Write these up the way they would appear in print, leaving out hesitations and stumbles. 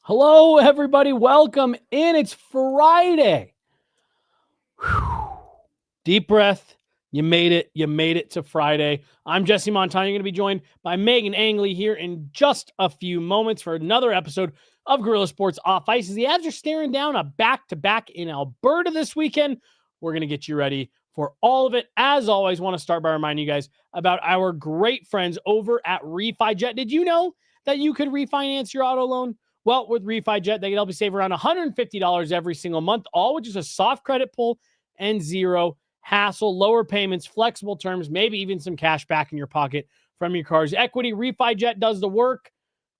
Hello, everybody. Welcome in. It's Friday. Whew. Deep breath. You made it. You made it to Friday. I'm Jesse Montano. You're going to be joined by Meghan Angley here in just a few moments for another episode of Guerilla Sports Off Ice. As the Avs are staring down a back-to-back in Alberta this weekend, we're going to get you ready for all of it. As always, want to start by reminding you guys about our great friends over at RefiJet. Did you know that you could refinance your auto loan? Well, with RefiJet, they can help you save around $150 every single month, all with just a soft credit pull and zero hassle, lower payments, flexible terms, maybe even some cash back in your pocket from your car's equity. RefiJet does the work.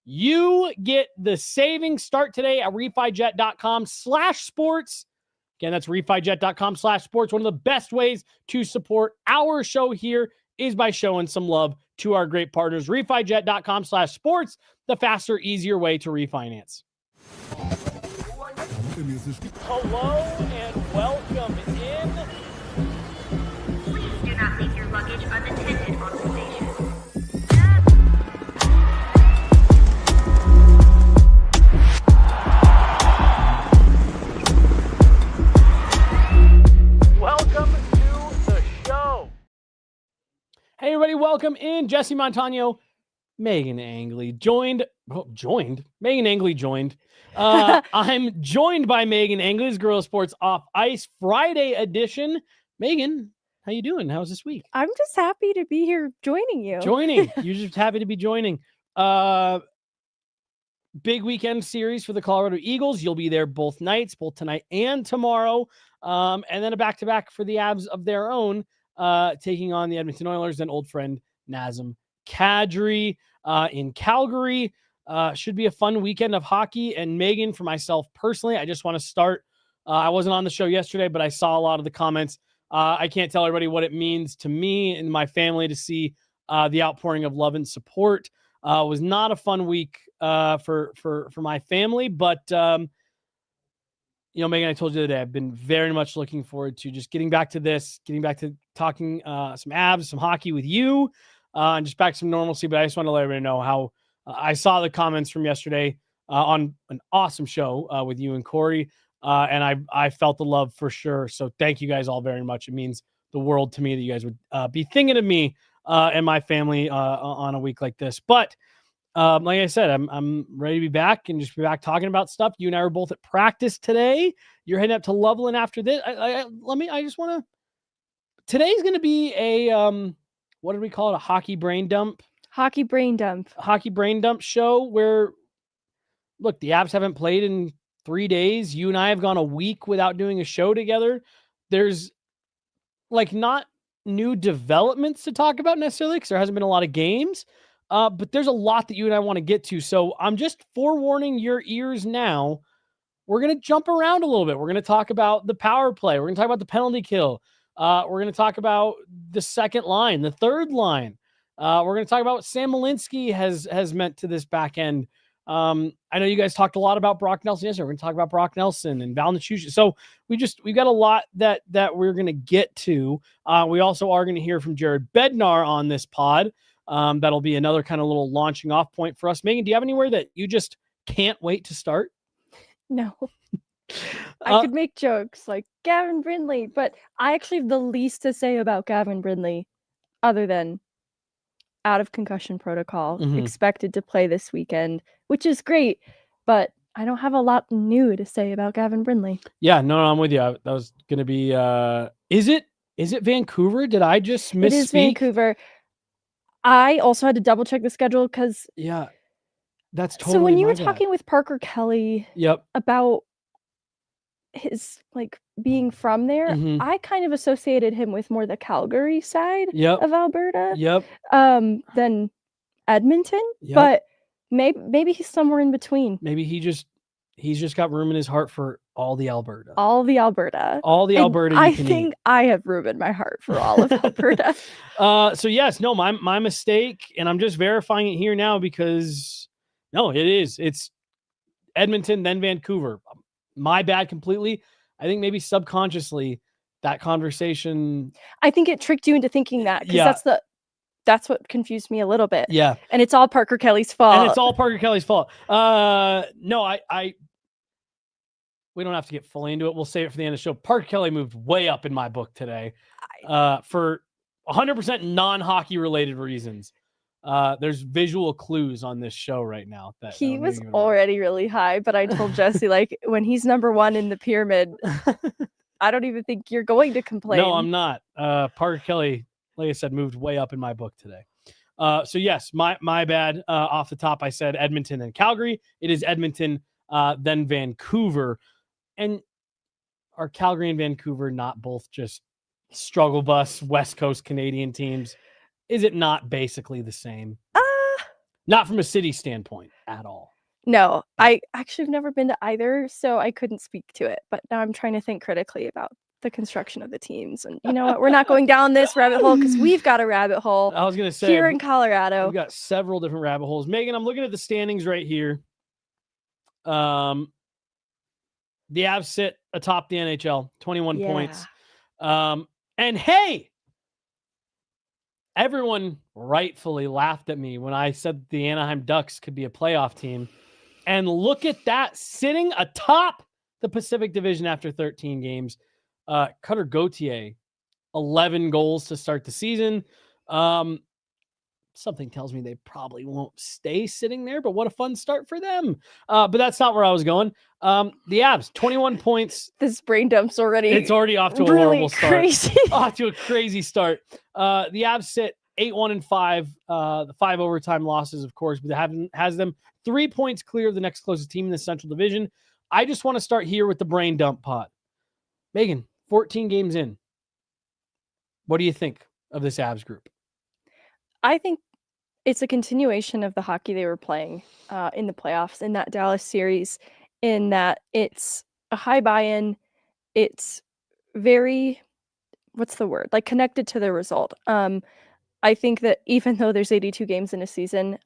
You get the savings. Start today at refijet.com/sports. Again, that's refijet.com/sports. One of the best ways to support our show here is by showing some love to our great partners. refijet.com/sports, the faster, easier way to refinance. Hello and welcome in. Please do not leave your luggage unattended on the station. Welcome to the show. Hey, everybody, welcome in. Jesse Montano, Meghan Angley Meghan Angley joined. I'm joined by Meghan Angley's Guerilla Sports Off Ice Friday edition. Meghan, how you doing? How's this week? I'm just happy to be here joining you. You're just happy to be joining. Big weekend series for the Colorado Eagles. You'll be there both nights, both tonight and tomorrow. And then a back-to-back for the Avs of their own, taking on the Edmonton Oilers and old friend Nazem Kadri in Calgary. Should be a fun weekend of hockey. And Meghan, for myself personally, I just want to start. I wasn't on the show yesterday, but I saw a lot of the comments. I can't tell everybody what it means to me and my family to see the outpouring of love and support. It was not a fun week for my family, but Meghan, I told you today, I've been very much looking forward to just getting back to this, getting back to talking some Avs, some hockey with you, and just back to some normalcy. But I just want to let everybody know how I saw the comments from yesterday on an awesome show with you and Corey, and I felt the love for sure. So thank you guys all very much. It means the world to me that you guys would be thinking of me and my family on a week like this. But like I said, I'm ready to be back and just be back talking about stuff. You and I were both at practice today. You're heading up to Loveland after this. Today's going to be a, what did we call it? A hockey brain dump show where, look, the Avs haven't played in 3 days. You and I have gone a week without doing a show together. There's not new developments to talk about necessarily because there hasn't been a lot of games. But there's a lot that you and I want to get to. So I'm just forewarning your ears now. We're going to jump around a little bit. We're going to talk about the power play. We're going to talk about the penalty kill. We're going to talk about the second line, the third line. We're going to talk about what Sam Malinsky has meant to this back end. I know you guys talked a lot about Brock Nelson yesterday. We're going to talk about Brock Nelson and Val Nichushkin. So we've got a lot that we're going to get to. We also are going to hear from Jared Bednar on this pod. That'll be another kind of little launching off point for us. Meghan, do you have anywhere that you just can't wait to start? No. I could make jokes like Gavin Brindley, but I actually have the least to say about Gavin Brindley other than out of concussion protocol, expected to play this weekend, which is great, but I don't have a lot new to say about Gavin Brindley. Yeah, no, I'm with you. That was going to be, is it Vancouver? Did I just misspeak? It is Vancouver. I also had to double check the schedule because that's totally. So when you were talking with Parker Kelly, about his being from there, I kind of associated him with more the Calgary side of Alberta, than Edmonton. But maybe he's somewhere in between. Maybe he's just got room in his heart for all the Alberta. I think I have room in my heart for all of Alberta. So yes, no, my mistake, and I'm just verifying it here now because no, it's Edmonton, then Vancouver. My bad completely. I think maybe subconsciously that conversation. I think it tricked you into thinking that because that's That's what confused me a little bit. Yeah. And it's all Parker Kelly's fault. And it's all Parker Kelly's fault. No, we don't have to get fully into it. We'll save it for the end of the show. Parker Kelly moved way up in my book today for 100% non-hockey related reasons. There's visual clues on this show right now. That he was already really high, but I told Jesse, like, when he's number one in the pyramid, I don't even think you're going to complain. No, I'm not. Parker Kelly, like I said, moved way up in my book today. So yes, my bad. Off the top, I said Edmonton and Calgary. It is Edmonton, then Vancouver. And are Calgary and Vancouver not both just struggle bus West Coast Canadian teams? Is it not basically the same? Not from a city standpoint at all. No, I actually have never been to either, so I couldn't speak to it. But now I'm trying to think critically about the construction of the teams. And you know what? We're not going down this rabbit hole because we've got a rabbit hole. I was going to say here in Colorado. We've got several different rabbit holes. Megan, I'm looking at the standings right here. The Avs sit atop the NHL, 21 points. And hey, everyone rightfully laughed at me when I said the Anaheim Ducks could be a playoff team. And look at that, sitting atop the Pacific Division after 13 games. Cutter Gauthier, 11 goals to start the season. Something tells me they probably won't stay sitting there, but what a fun start for them. But that's not where I was going. The Avs, 21 points. This brain dump's already. It's already off to a really horrible start. Crazy. Off to a crazy start. The Avs sit 8-1-5. The 5 overtime losses, of course, but has them 3 points clear of the next closest team in the Central Division. I just want to start here with the brain dump pod. Megan, 14 games in. What do you think of this Avs group? I think it's a continuation of the hockey they were playing in the playoffs in that Dallas series, in that it's a high buy-in. It's very, what's the word? Like connected to the result. I think that even though there's 82 games in a season,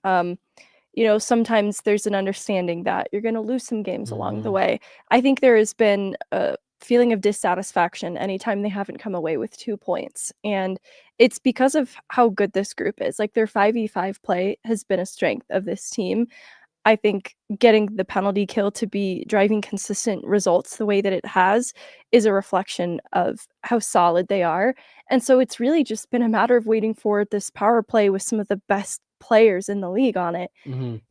sometimes there's an understanding that you're going to lose some games along the way. I think there has been a feeling of dissatisfaction anytime they haven't come away with 2 points. And it's because of how good this group is. Like their 5v5 play has been a strength of this team. I think getting the penalty kill to be driving consistent results the way that it has is a reflection of how solid they are. And so it's really just been a matter of waiting for this power play with some of the best players in the league on it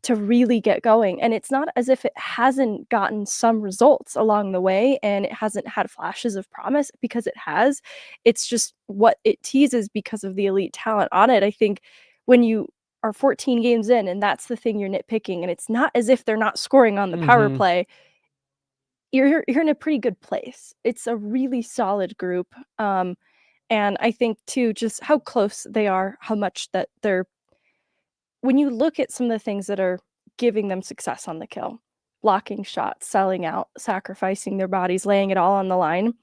to really get going. And it's not as if it hasn't gotten some results along the way and it hasn't had flashes of promise, because it has. It's just what it teases because of the elite talent on it. I think when you are 14 games in and that's the thing you're nitpicking, and it's not as if they're not scoring on the power play, you're in a pretty good place. It's a really solid group. And I think too, just how close they are, how much that they're, when you look at some of the things that are giving them success on the kill, blocking shots, selling out, sacrificing their bodies, laying it all on the line,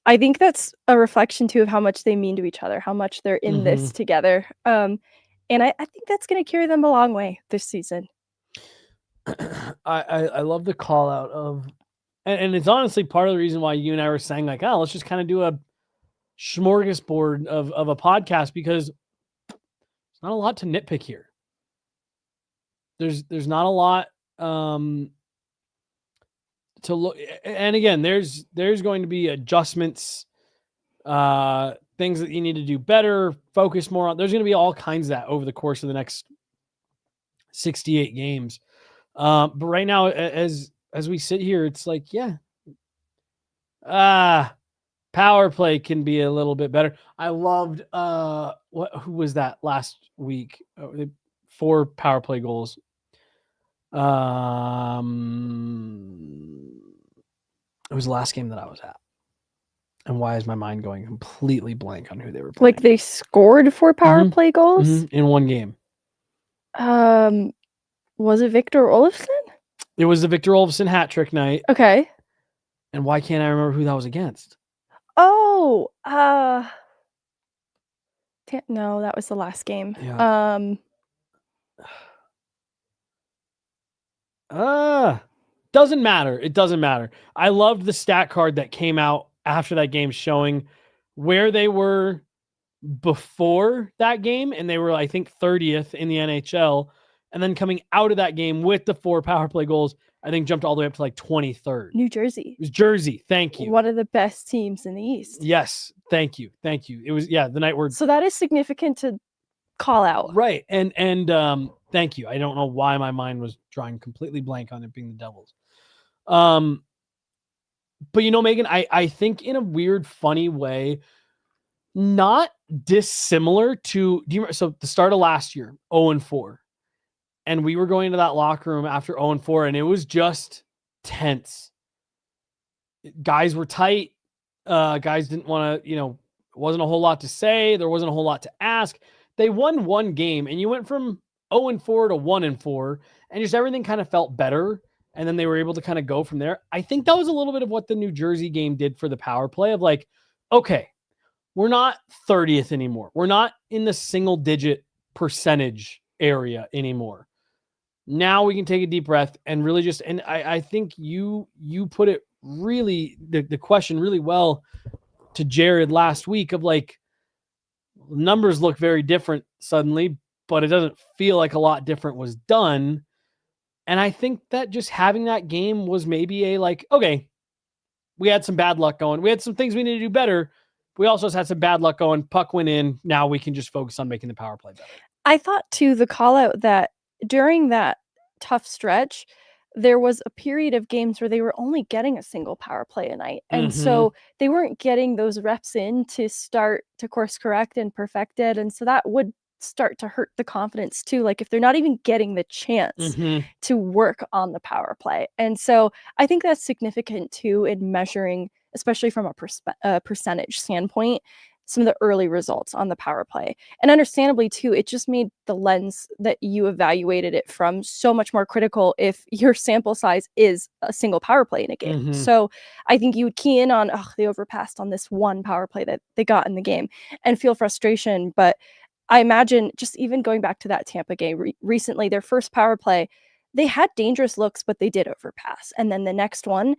I think that's a reflection too of how much they mean to each other, how much they're in this together. And I think that's going to carry them a long way this season. I love the call out of, and it's honestly part of the reason why you and I were saying like, oh, let's just kind of do a smorgasbord of a podcast, because there's not a lot to nitpick here. There's not a lot to look, and again, there's going to be adjustments, things that you need to do better, focus more on. There's going to be all kinds of that over the course of the next 68 games. But right now, as we sit here, it's like, power play can be a little bit better. I loved who was that last week? 4 power play goals. It was the last game that I was at. And why is my mind going completely blank on who they were playing? Like they scored 4 power play goals in one game. Was it Victor Olofsson? It was the Victor Olofsson hat trick night. Okay. And why can't I remember who that was against? Oh, no, that was the last game. Yeah. Doesn't matter. It doesn't matter. I loved the stat card that came out after that game showing where they were before that game, and they were, I think, 30th in the NHL. And then coming out of that game with the 4 power play goals, I think jumped all the way up to like 23rd. New Jersey. It was Jersey. Thank you. One of the best teams in the East. Yes. Thank you. It was, the night where. So that is significant to call out. Right. And thank you. I don't know why my mind was drawing completely blank on it being the Devils. But Megan, I think in a weird, funny way, not dissimilar to, so the start of last year, 0-4. And we were going to that locker room after 0-4, and it was just tense. Guys were tight. Guys didn't want to, it wasn't a whole lot to say. There wasn't a whole lot to ask. They won one game, and you went from 0-4 to 1-4, and just everything kind of felt better. And then they were able to kind of go from there. I think that was a little bit of what the New Jersey game did for the power play of like, okay, we're not 30th anymore. We're not in the single digit percentage area anymore. Now we can take a deep breath and really just, and I think you put it really, the question really well to Jared last week of like, numbers look very different suddenly, but it doesn't feel like a lot different was done. And I think that just having that game was maybe a like, okay, we had some bad luck going. We had some things we need to do better. We also had some bad luck going. Puck went in. Now we can just focus on making the power play better. I thought too, the call out that during that tough stretch, there was a period of games where they were only getting a single power play a night. And so they weren't getting those reps in to start to course correct and perfect it. And so that would start to hurt the confidence too, like if they're not even getting the chance to work on the power play. And so I think that's significant too in measuring, especially from a percentage standpoint, some of the early results on the power play. And understandably too, it just made the lens that you evaluated it from so much more critical if your sample size is a single power play in a game. So I think you would key in on, they overpassed on this one power play that they got in the game and feel frustration. But I imagine just even going back to that Tampa game recently, their first power play, they had dangerous looks, but they did overpass. And then the next one,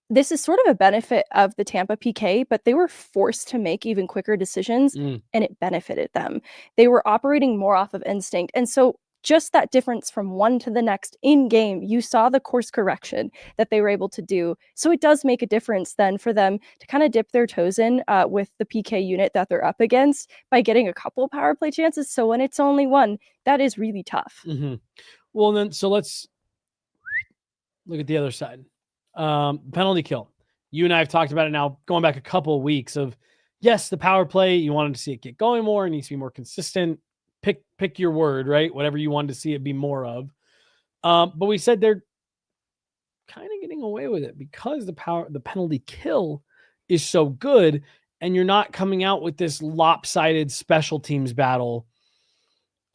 this is sort of a benefit of the Tampa PK, but they were forced to make even quicker decisions and it benefited them. They were operating more off of instinct. And so just that difference from one to the next in game, you saw the course correction that they were able to do. So it does make a difference then for them to kind of dip their toes in with the PK unit that they're up against by getting a couple power play chances. So when it's only one, that is really tough. Well, then, so let's look at the other side. Penalty kill. You and I have talked about it now going back a couple of weeks of, yes, the power play, you wanted to see it get going more, it needs to be more consistent. Pick your word, right? Whatever you wanted to see it be more of. But we said they're kind of getting away with it because the penalty kill is so good, and you're not coming out with this lopsided special teams battle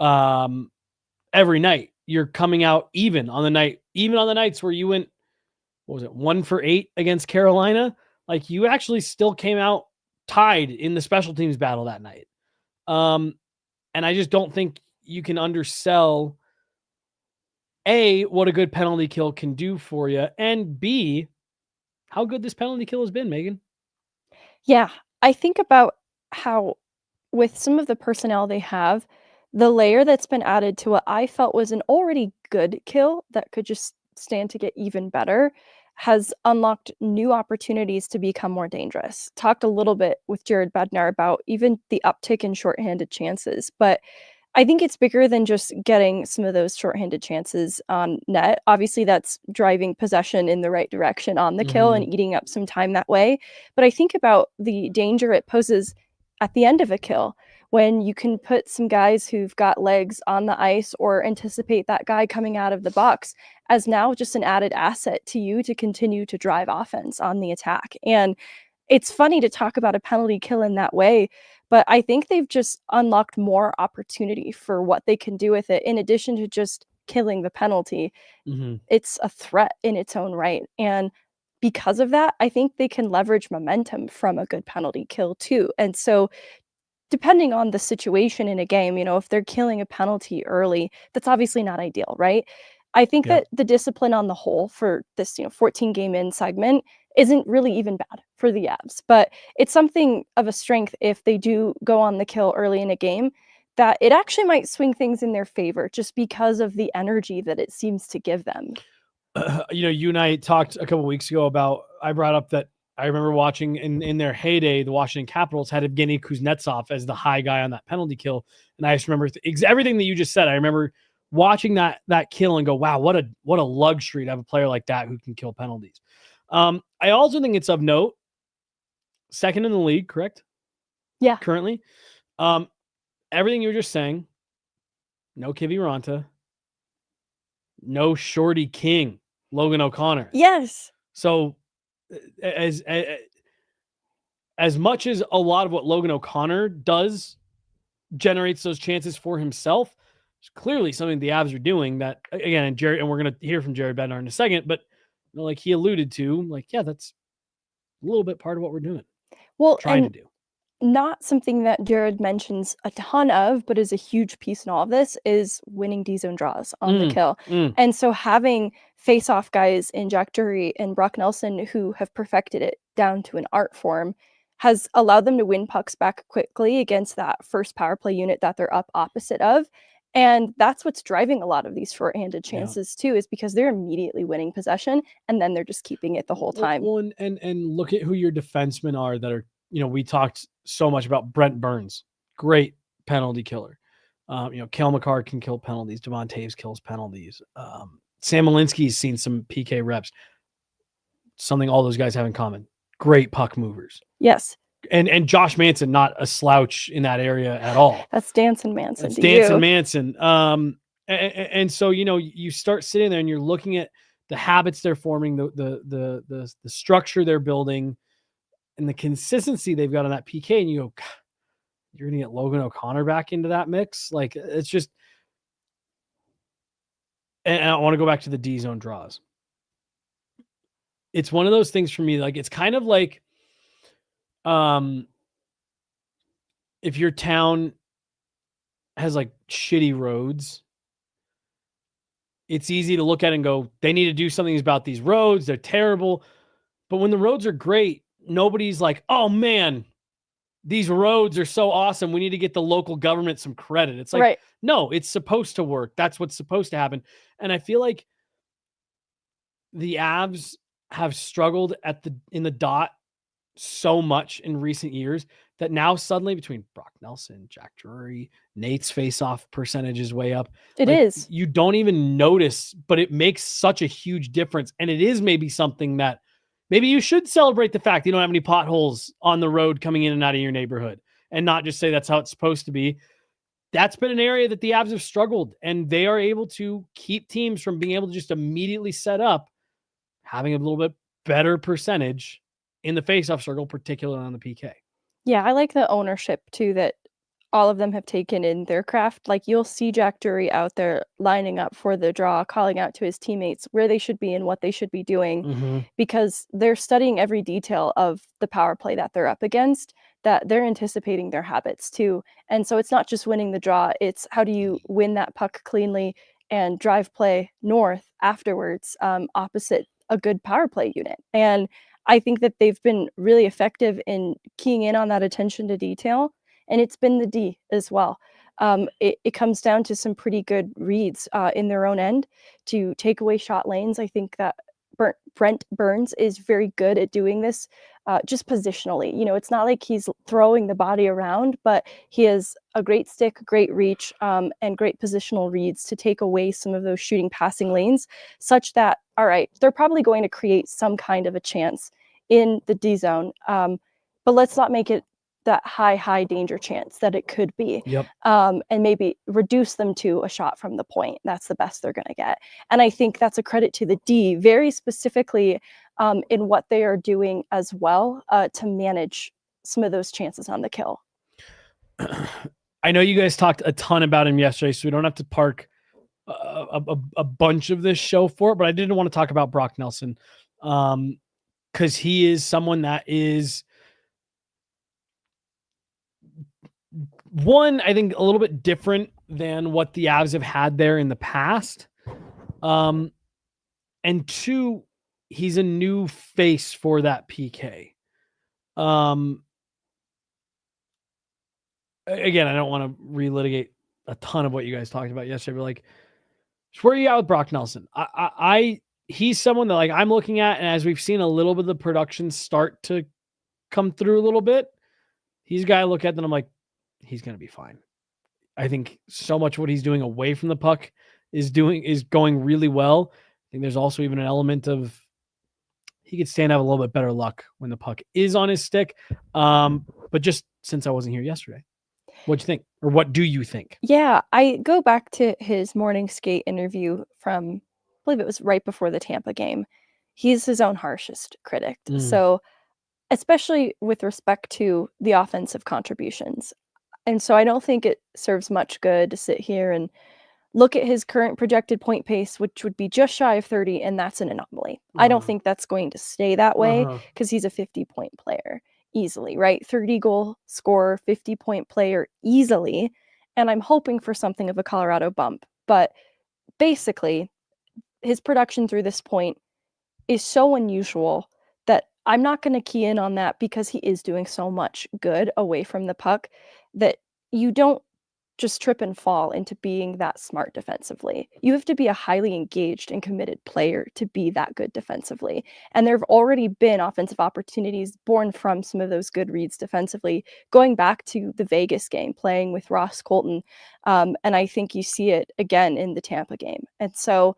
every night. You're coming out even on the nights where you went, what was it, 1 for 8 against Carolina? Like you actually still came out tied in the special teams battle that night. And I just don't think you can undersell A, what a good penalty kill can do for you, and B, how good this penalty kill has been, Megan. Yeah, I think about how with some of the personnel they have, the layer that's been added to what I felt was an already good kill that could just stand to get even better has unlocked new opportunities to become more dangerous. Talked a little bit with Jared Bednar about even the uptick in shorthanded chances, but I think it's bigger than just getting some of those shorthanded chances on net. Obviously, that's driving possession in the right direction on the kill and eating up some time that way. But I think about the danger it poses at the end of a kill when you can put some guys who've got legs on the ice or anticipate that guy coming out of the box as now just an added asset to you to continue to drive offense on the attack. And it's funny to talk about a penalty kill in that way, but I think they've just unlocked more opportunity for what they can do with it. In addition to just killing the penalty, it's a threat in its own right. And because of that, I think they can leverage momentum from a good penalty kill too. And so depending on the situation in a game, if they're killing a penalty early, that's obviously not ideal, right? I think that the discipline on the whole for this, 14 game in segment isn't really even bad for the Avs, but it's something of a strength if they do go on the kill early in a game, that it actually might swing things in their favor just because of the energy that it seems to give them. You and I talked a couple weeks ago about, I brought up that I remember watching in their heyday, the Washington Capitals had Evgeny Kuznetsov as the high guy on that penalty kill. And I just remember everything that you just said. I remember watching that kill and go, wow, what a luxury to have a player like that who can kill penalties. I also think it's of note, second in the league, correct? Yeah. Currently. Everything you were just saying, no Kivi Ranta, no Shorty King, Logan O'Connor. Yes. So as much as a lot of what Logan O'Connor does generates those chances for himself, it's clearly something the Avs are doing that, again, and we're going to hear from Jared Bednar in a second, but like he alluded to, that's a little bit part of what we're doing. Well, trying to do. Not something that Jared mentions a ton of, but is a huge piece in all of this, is winning D-zone draws on the kill. And so having face-off guys in Jack Drury and Brock Nelson who have perfected it down to an art form has allowed them to win pucks back quickly against that first power play unit that they're up opposite of. And that's what's driving a lot of these shorthanded chances too, is because they're immediately winning possession and then they're just keeping it the whole time. Well, and look at who your defensemen are that are, we talked so much about Brent Burns, great penalty killer. Cale Makar can kill penalties. Devon Toews kills penalties. Sam Malinsky's seen some PK reps. Something all those guys have in common. Great puck movers. Yes. And Josh Manson, not a slouch in that area at all. That's Dancing Manson. That's Dancing Manson. And so, you start sitting there and you're looking at the habits they're forming, the structure they're building, and the consistency they've got on that PK, and you go, you're going to get Logan O'Connor back into that mix. Like, it's just, and I want to go back to the D zone draws. It's one of those things for me. Like, it's kind of like, if your town has like shitty roads, it's easy to look at and go, they need to do something about these roads. They're terrible. But when the roads are great, nobody's like, oh man, these roads are so awesome. We need to get the local government some credit. It's like, no, it's supposed to work. That's what's supposed to happen. And I feel like the Avs have struggled in the dot so much in recent years that now suddenly between Brock Nelson, Jack Drury, Nate's face-off percentage is way up. It is. You don't even notice, but it makes such a huge difference. And it is maybe something that maybe you should celebrate the fact you don't have any potholes on the road coming in and out of your neighborhood and not just say that's how it's supposed to be. That's been an area that the Avs have struggled, and they are able to keep teams from being able to just immediately set up having a little bit better percentage in the face-off circle, particularly on the PK. Yeah, I like the ownership too that all of them have taken in their craft. Like, you'll see Jack Drury out there lining up for the draw, calling out to his teammates where they should be and what they should be doing, because they're studying every detail of the power play that they're up against, that they're anticipating their habits too. And so it's not just winning the draw, it's how do you win that puck cleanly and drive play north afterwards, opposite a good power play unit. And I think that they've been really effective in keying in on that attention to detail, and it's been the D as well. It comes down to some pretty good reads in their own end to take away shot lanes. I think that Brent Burns is very good at doing this just positionally. It's not like he's throwing the body around, but he has a great stick, great reach, and great positional reads to take away some of those shooting passing lanes, such that, all right, they're probably going to create some kind of a chance in the D zone, but let's not make it that high danger chance that it could be. And maybe reduce them to a shot from the point. That's the best they're going to get. And I think that's a credit to the D, very specifically in what they are doing as well to manage some of those chances on the kill. I know you guys talked a ton about him yesterday, so we don't have to park a bunch of this show for it, but I didn't want to talk about Brock Nelson because he is someone that is, one, I think a little bit different than what the Avs have had there in the past. And 2, he's a new face for that PK. Again, I don't want to relitigate a ton of what you guys talked about yesterday, but like, where are you at with Brock Nelson? He's someone that like I'm looking at, and as we've seen a little bit of the production start to come through a little bit, he's a guy I look at and I'm like, he's going to be fine. I think so much of what he's doing away from the puck is going really well. I think there's also even an element of he could stand to have a little bit better luck when the puck is on his stick. But just since I wasn't here yesterday, what'd you think? Or what do you think? Yeah, I go back to his morning skate interview from, I believe it was right before the Tampa game. He's his own harshest critic. So, especially with respect to the offensive contributions. And so I don't think it serves much good to sit here and look at his current projected point pace, which would be just shy of 30, and that's an anomaly. I don't think that's going to stay that way because he's a 50-point player easily, right? 30-goal scorer, 50-point player easily, and I'm hoping for something of a Colorado bump. But basically, his production through this point is so unusual that I'm not going to key in on that because he is doing so much good away from the puck that you don't just trip and fall into being that smart defensively. You have to be a highly engaged and committed player to be that good defensively. And there have already been offensive opportunities born from some of those good reads defensively, going back to the Vegas game, playing with Ross Colton. And I think you see it again in the Tampa game. And so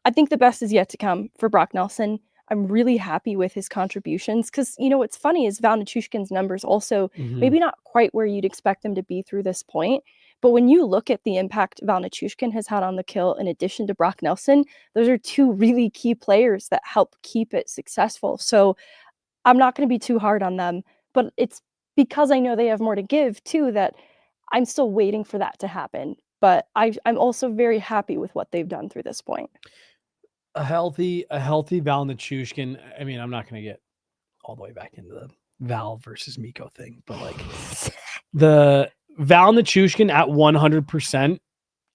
I think the best is yet to come for Brock Nelson. I'm really happy with his contributions because, you know, what's funny is Val Nichushkin's numbers also maybe not quite where you'd expect them to be through this point. But when you look at the impact Val Nichushkin has had on the kill in addition to Brock Nelson, those are 2 really key players that help keep it successful. So I'm not going to be too hard on them, but it's because I know they have more to give too that I'm still waiting for that to happen. But I'm also very happy with what they've done through this point. A healthy Val Nichushkin. I mean, I'm not going to get all the way back into the Val versus Mikko thing, but like the Val Nichushkin at 100%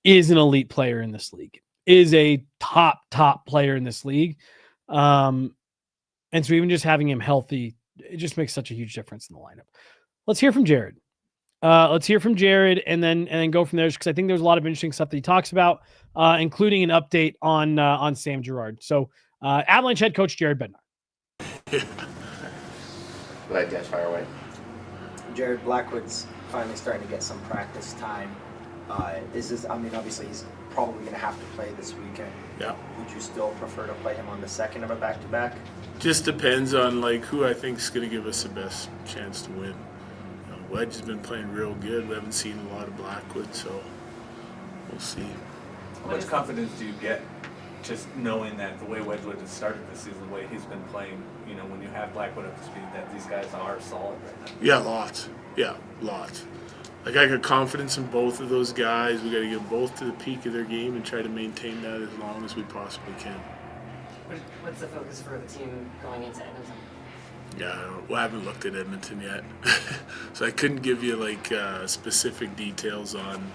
is an elite player in this league, is a top player in this league. And so even just having him healthy, it just makes such a huge difference in the lineup. Let's hear from Jared. And then go from there because I think there's a lot of interesting stuff that he talks about, including an update on Sam Gerard. So Avalanche head coach Jared Bednar. Go ahead, guys, fire away. Jared, Blackwood's finally starting to get some practice time. Obviously he's probably going to have to play this weekend. Yeah. Would you still prefer to play him on the second of a back-to-back? Just depends on like who I think is going to give us the best chance to win. Wedge has been playing real good. We haven't seen a lot of Blackwood, so we'll see. How much confidence do you get just knowing that the way Wedgwood has started this season, the way he's been playing, you know, when you have Blackwood up to speed, that these guys are solid right now? Yeah, lots. Yeah, lots. Like, I got confidence in both of those guys. We got to get both to the peak of their game and try to maintain that as long as we possibly can. What's the focus for the team going into Edmonton? Yeah, I haven't looked at Edmonton yet, so I couldn't give you like specific details on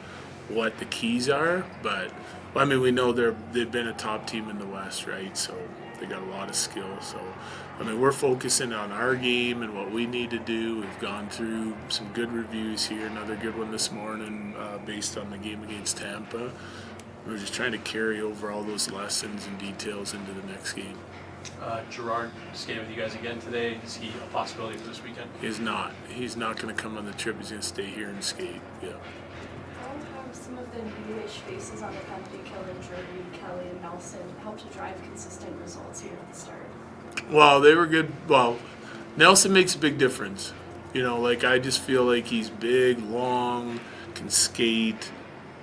what the keys are. But I mean, we know they've been a top team in the West, right? So they got a lot of skill. So I mean, we're focusing on our game and what we need to do. We've gone through some good reviews here. Another good one this morning, based on the game against Tampa. We're just trying to carry over all those lessons and details into the next game. Gerard skated with you guys again today. Is he a possibility for this weekend? He's not. He's not going to come on the trip. He's going to stay here and skate. Yeah. How have some of the newish faces on the penalty kill in Jordy, Kelly, and Nelson helped to drive consistent results here at the start? Well, they were good. Well, Nelson makes a big difference. You know, like I just feel like he's big, long, can skate.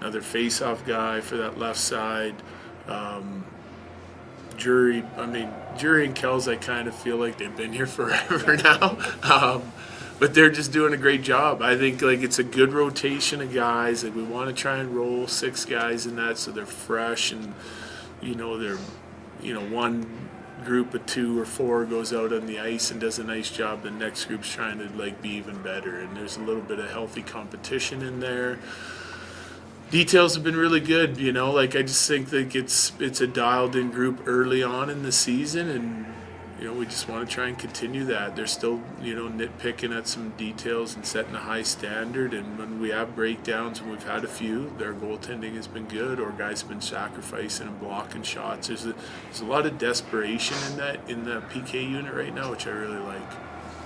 Another face-off guy for that left side. Jury and Kells, I kind of feel like they've been here forever now. But they're just doing a great job. I think like it's a good rotation of guys. Like we want to try and roll 6 guys in that so they're fresh and one group of 2 or 4 goes out on the ice and does a nice job. The next group's trying to like be even better. And there's a little bit of healthy competition in there. Details have been really good, you know. Like I just think that it's a dialed-in group early on in the season, and you know we just want to try and continue that. They're still, you know, nitpicking at some details and setting a high standard. And when we have breakdowns, and we've had a few, their goaltending has been good, or guys have been sacrificing and blocking shots. There's a lot of desperation in the PK unit right now, which I really like.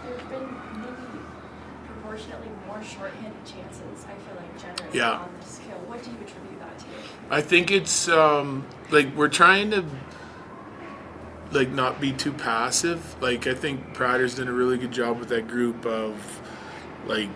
There have been maybe proportionately more shorthanded chances, I feel like, generally Yeah. on this kill. What do you attribute that to? I think it's like we're trying to like not be too passive. Like I think Prater's done a really good job with that group of like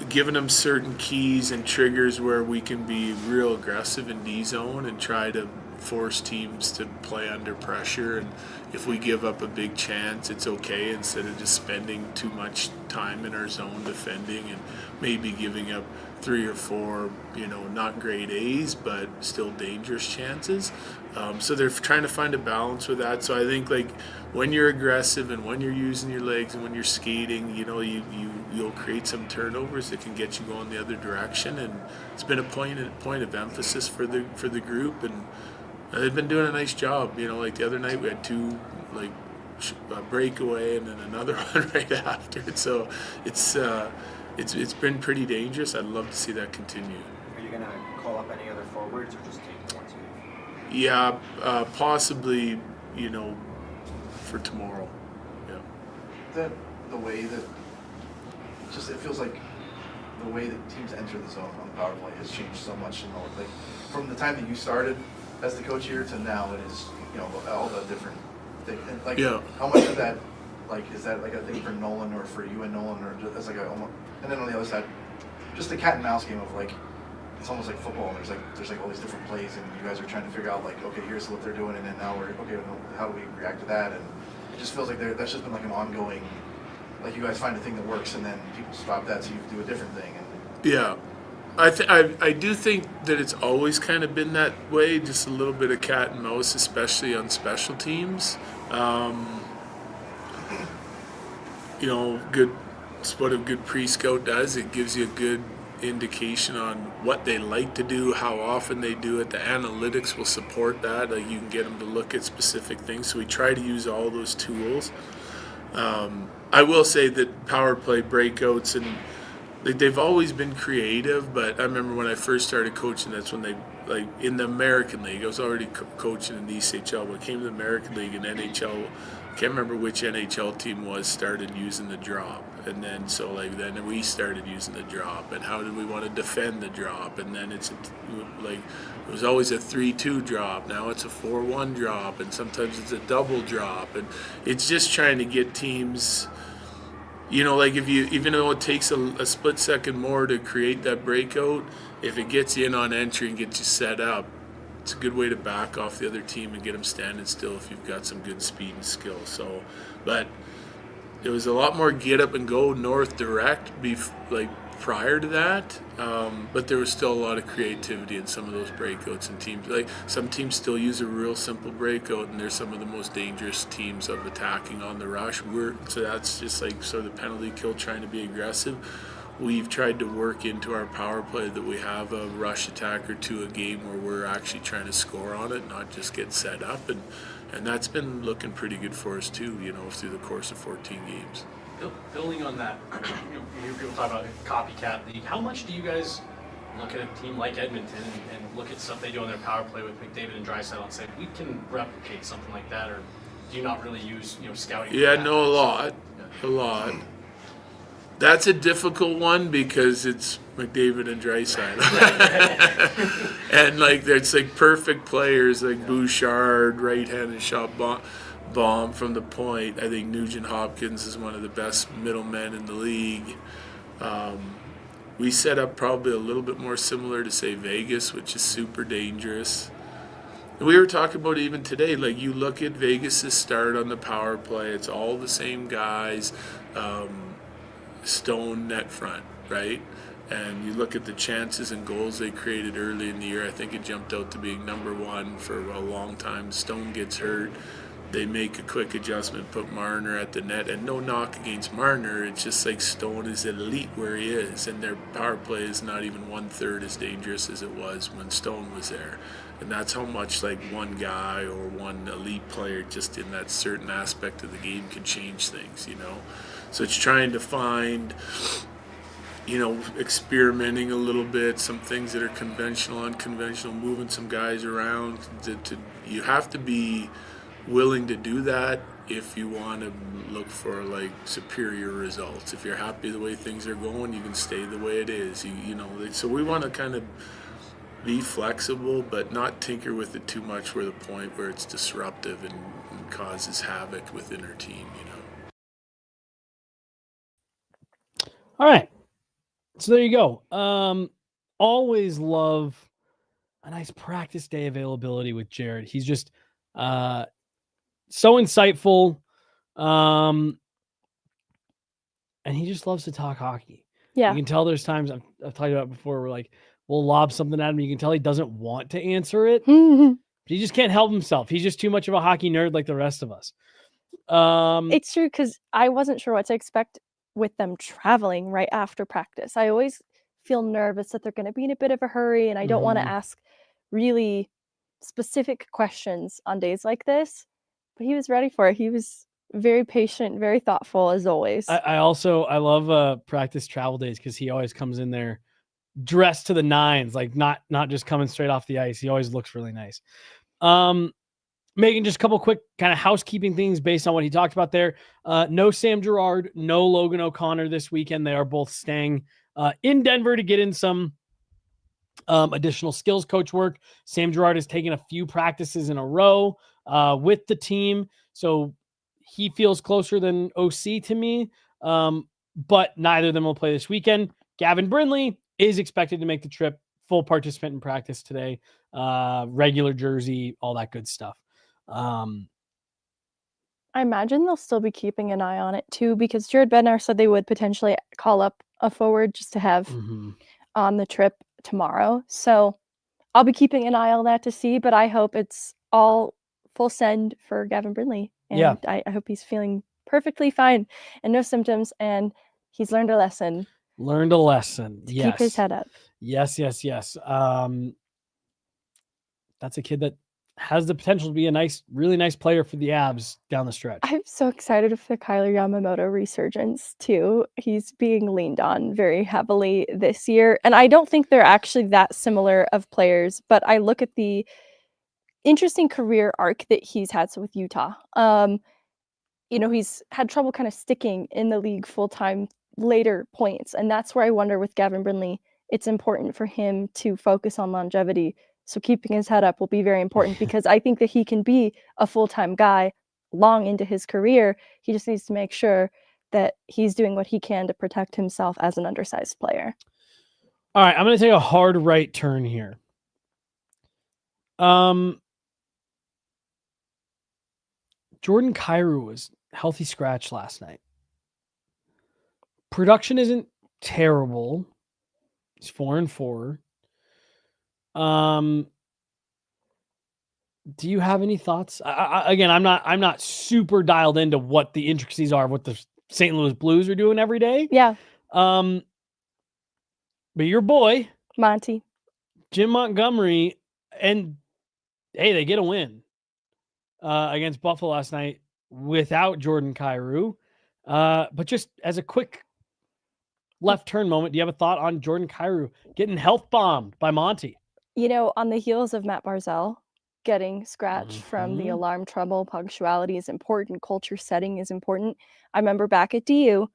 giving them certain keys and triggers where we can be real aggressive in D zone and try to force teams to play under pressure. And if we give up a big chance, it's okay, instead of just spending too much time in our zone defending and maybe giving up 3 or 4, you know, not grade A's, but still dangerous chances. So they're trying to find a balance with that. So I think like when you're aggressive and when you're using your legs and when you're skating, you know, you'll create some turnovers that can get you going the other direction. And it's been a point of emphasis for the group, and they've been doing a nice job. You know, like the other night we had 2 like a breakaway and then another one right after. So it's been pretty dangerous. I'd love to see that continue. Are you gonna call up any other forwards or just take the ones you? Yeah, possibly. You know, for tomorrow. Yeah. The way that it feels like the way that teams enter the zone on the power play has changed so much. You know, like from the time that you started as the coach here to now, it is, you know, all the different things. And like, how much of that, like, is that like a thing for Nolan or for you and Nolan, or just as like a almost, and then on the other side, just the cat and mouse game of like, it's almost like football, and there's like all these different plays, and you guys are trying to figure out like, okay, here's what they're doing, and then now we're okay, how do we react to that? And it just feels like that's just been like an ongoing, like you guys find a thing that works, and then people stop that, so you do a different thing. And yeah, I do think that it's always kind of been that way, just a little bit of cat and mouse, especially on special teams. You know, what a good pre-scout does, it gives you a good indication on what they like to do, how often they do it. The analytics will support that. Like you can get them to look at specific things. So we try to use all those tools. I will say that power play breakouts, and they've always been creative, but I remember when I first started coaching, that's when they, like in the American League, I was already coaching in the ECHL, but came to the American League and NHL, I can't remember which NHL team started using the drop. And then then we started using the drop, and how did we want to defend the drop? And then it was always a 3-2 drop. Now it's a 4-1 drop, and sometimes it's a double drop. And it's just trying to get teams, you know, like even though it takes a split second more to create that breakout, if it gets you in on entry and gets you set up, it's a good way to back off the other team and get them standing still if you've got some good speed and skill. So, but it was a lot more get up and go north direct prior to that, but there was still a lot of creativity in some of those breakouts, and teams, like some teams still use a real simple breakout, and they're some of the most dangerous teams of attacking on the rush. So that's just like sort of the penalty kill, trying to be aggressive. We've tried to work into our power play that we have a rush attack or two a game where we're actually trying to score on it, not just get set up, and that's been looking pretty good for us too, you know, through the course of 14 games. Building on that, people talk about a copycat league. How much do you guys look at a team like Edmonton and look at stuff they do on their power play with McDavid and Draisaitl and say, we can replicate something like that, or do you not really use, you know, scouting? Yeah, no, a lot. That's a difficult one because it's McDavid and Draisaitl. And like there's like perfect players like Bouchard, right-handed shot bomb from the point. I think Nugent Hopkins is one of the best middlemen in the league. We set up probably a little bit more similar to, say, Vegas, which is super dangerous. And we were talking about even today, like you look at Vegas' start on the power play, it's all the same guys, Stone net front, right? And you look at the chances and goals they created early in the year, I think it jumped out to being number one for a long time. Stone gets hurt. they make a quick adjustment, put Marner at the net, and no knock against Marner. It's just like Stone is elite where he is, and their power play is not even 1/3 as dangerous as it was when Stone was there. And that's how much like one guy or one elite player just in that certain aspect of the game can change things, you know. So it's trying to find, you know, experimenting a little bit, some things that are conventional, unconventional, moving some guys around. You have to be willing to do that if you want to look for like superior results. If you're happy the way things are going, you can stay the way it is. You know, so we want to kind of be flexible, but not tinker with it too much where the point where it's disruptive and causes havoc within our team, you know. All right. So there you go. Always love a nice practice day availability with Jared. He's just so insightful. And he just loves to talk hockey. Yeah. You can tell there's times I've talked about before where like we'll lob something at him. You can tell he doesn't want to answer it. He just can't help himself. He's just too much of a hockey nerd like the rest of us. It's true because I wasn't sure what to expect with them traveling right after practice. I always feel nervous that they're going to be in a bit of a hurry, and I don't want to ask really specific questions on days like this. But he was ready for it. He was very patient, very thoughtful as always. I love practice travel days because he always comes in there dressed to the nines, like not just coming straight off the ice. He always looks really nice. Megan, just a couple quick kind of housekeeping things based on what he talked about there. No Sam Gerard, no Logan O'Connor this weekend. They are both staying in Denver to get in some additional skills coach work. Sam Gerard has taken a few practices in a row with the team, so he feels closer than OC to me, but neither of them will play this weekend. Gavin Brindley is expected to make the trip, full participant in practice today, regular jersey, all that good stuff. I imagine they'll still be keeping an eye on it too, because Jared Bednar said they would potentially call up a forward just to have on the trip tomorrow. So I'll be keeping an eye on that to see, but I hope it's all full send for Gavin Brindley. And I hope he's feeling perfectly fine and no symptoms, and he's learned a lesson. Yes. Keep his head up. Yes. That's a kid that has the potential to be a really nice player for the Avs down the stretch. I'm so excited for the Kyler Yamamoto resurgence too. He's being leaned on very heavily this year, and I don't think they're actually that similar of players, but I look at the interesting career arc that he's had with Utah. He's had trouble kind of sticking in the league full-time later points, and that's where I wonder with Gavin Brindley, it's important for him to focus on longevity. So keeping his head up will be very important because I think that he can be a full-time guy long into his career. He just needs to make sure that he's doing what he can to protect himself as an undersized player. All right, I'm going to take a hard right turn here. Jordan Kyrou was healthy scratch last night. Production isn't terrible. He's 4-4. Do you have any thoughts? Again, I'm not super dialed into what the intricacies are of what the St. Louis Blues are doing every day. Yeah. But your boy, Monty, Jim Montgomery, and hey, they get a win against Buffalo last night without Jordan Kyrou. But just as a quick left turn moment, do you have a thought on Jordan Kyrou getting health bombed by Monty? On the heels of Matt Barzal getting scratched from the alarm trouble, punctuality is important, culture setting is important. I remember back at DU,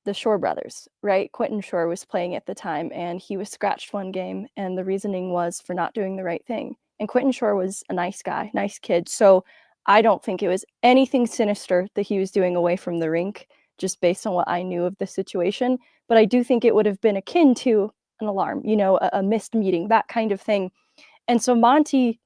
the Shore brothers, right? Quentin Shore was playing at the time, and he was scratched one game, and the reasoning was for not doing the right thing. And Quentin Shore was a nice guy, nice kid. So I don't think it was anything sinister that he was doing away from the rink, just based on what I knew of the situation. But I do think it would have been akin to an alarm, a missed meeting, that kind of thing. And so Monty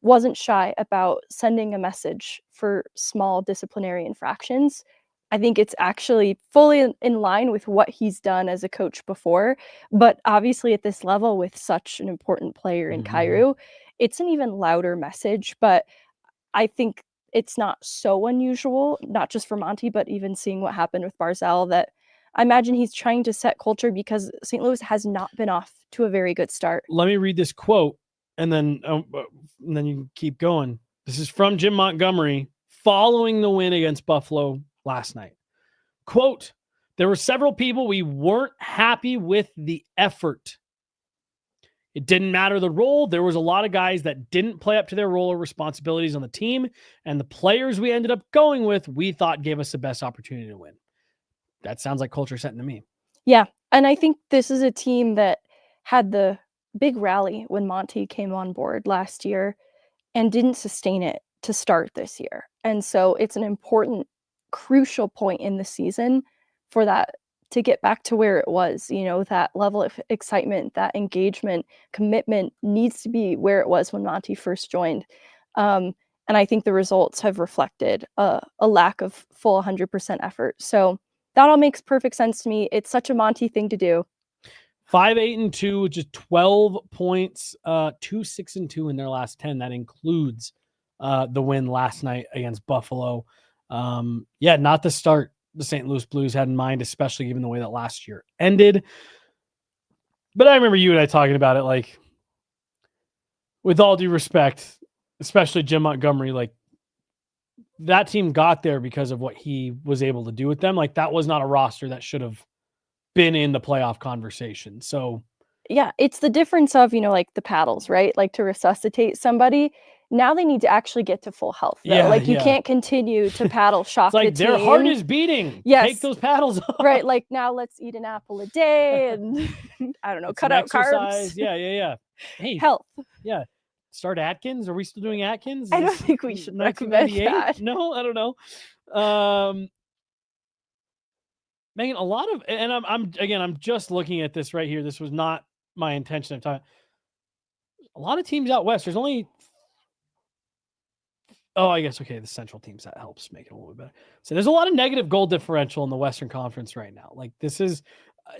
wasn't shy about sending a message for small disciplinary infractions. I think it's actually fully in line with what he's done as a coach before. But obviously at this level with such an important player in Kyrou, it's an even louder message. But I think it's not so unusual, not just for Monty, but even seeing what happened with Barzal, that I imagine he's trying to set culture because St. Louis has not been off to a very good start. Let me read this quote, and then you can keep going. This is from Jim Montgomery following the win against Buffalo last night. Quote, "There were several people we weren't happy with the effort. It didn't matter the role. There was a lot of guys that didn't play up to their role or responsibilities on the team, and the players we ended up going with, we thought gave us the best opportunity to win." That sounds like culture setting to me. Yeah, and I think this is a team that had the big rally when Monty came on board last year and didn't sustain it to start this year. And so it's an important, crucial point in the season for that to get back to where it was. You know, that level of excitement, that engagement, commitment needs to be where it was when Monty first joined. And I think the results have reflected a lack of full 100% effort. So that all makes perfect sense to me. It's such a Monty thing to do. 5-8-2, just 12 points, 2-6-2 in their last 10. That includes the win last night against Buffalo. Not the start the St. Louis Blues had in mind, especially given the way that last year ended. But I remember you and I talking about it, like, with all due respect, especially Jim Montgomery, like, that team got there because of what he was able to do with them. Like, that was not a roster that should have been in the playoff conversation. So yeah, it's the difference of, like the paddles, right? Like, to resuscitate somebody, now they need to actually get to full health. Though. Yeah, you can't continue to paddle shock it's like the their team. heart is beating. Yes. Take those paddles off. Right, like, now let's eat an apple a day and I don't know, cut out exercise. carbs. Yeah. Hey, health. Yeah. Start Atkins. Are we still doing Atkins? I don't think we should recommend that. No, I don't know. Megan, a lot of, and I'm just looking at this right here. This was not my intention of talking. A lot of teams out west. There's only, I guess, okay, the central teams, that helps make it a little bit better. So there's a lot of negative goal differential in the Western Conference right now. Like, this is,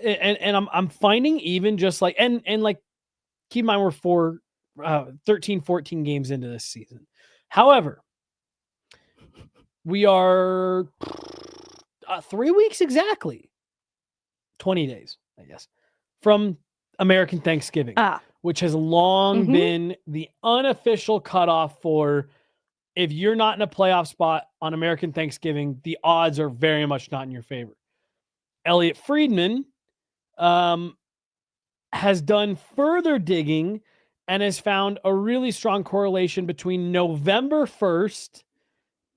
and I'm finding even just like, and like, keep in mind we're 13, 14 games into this season. However, we are 3 weeks exactly, 20 days, I guess, from American Thanksgiving, which has long been the unofficial cutoff for, if you're not in a playoff spot on American Thanksgiving, the odds are very much not in your favor. Elliot Friedman has done further digging and has found a really strong correlation between November 1st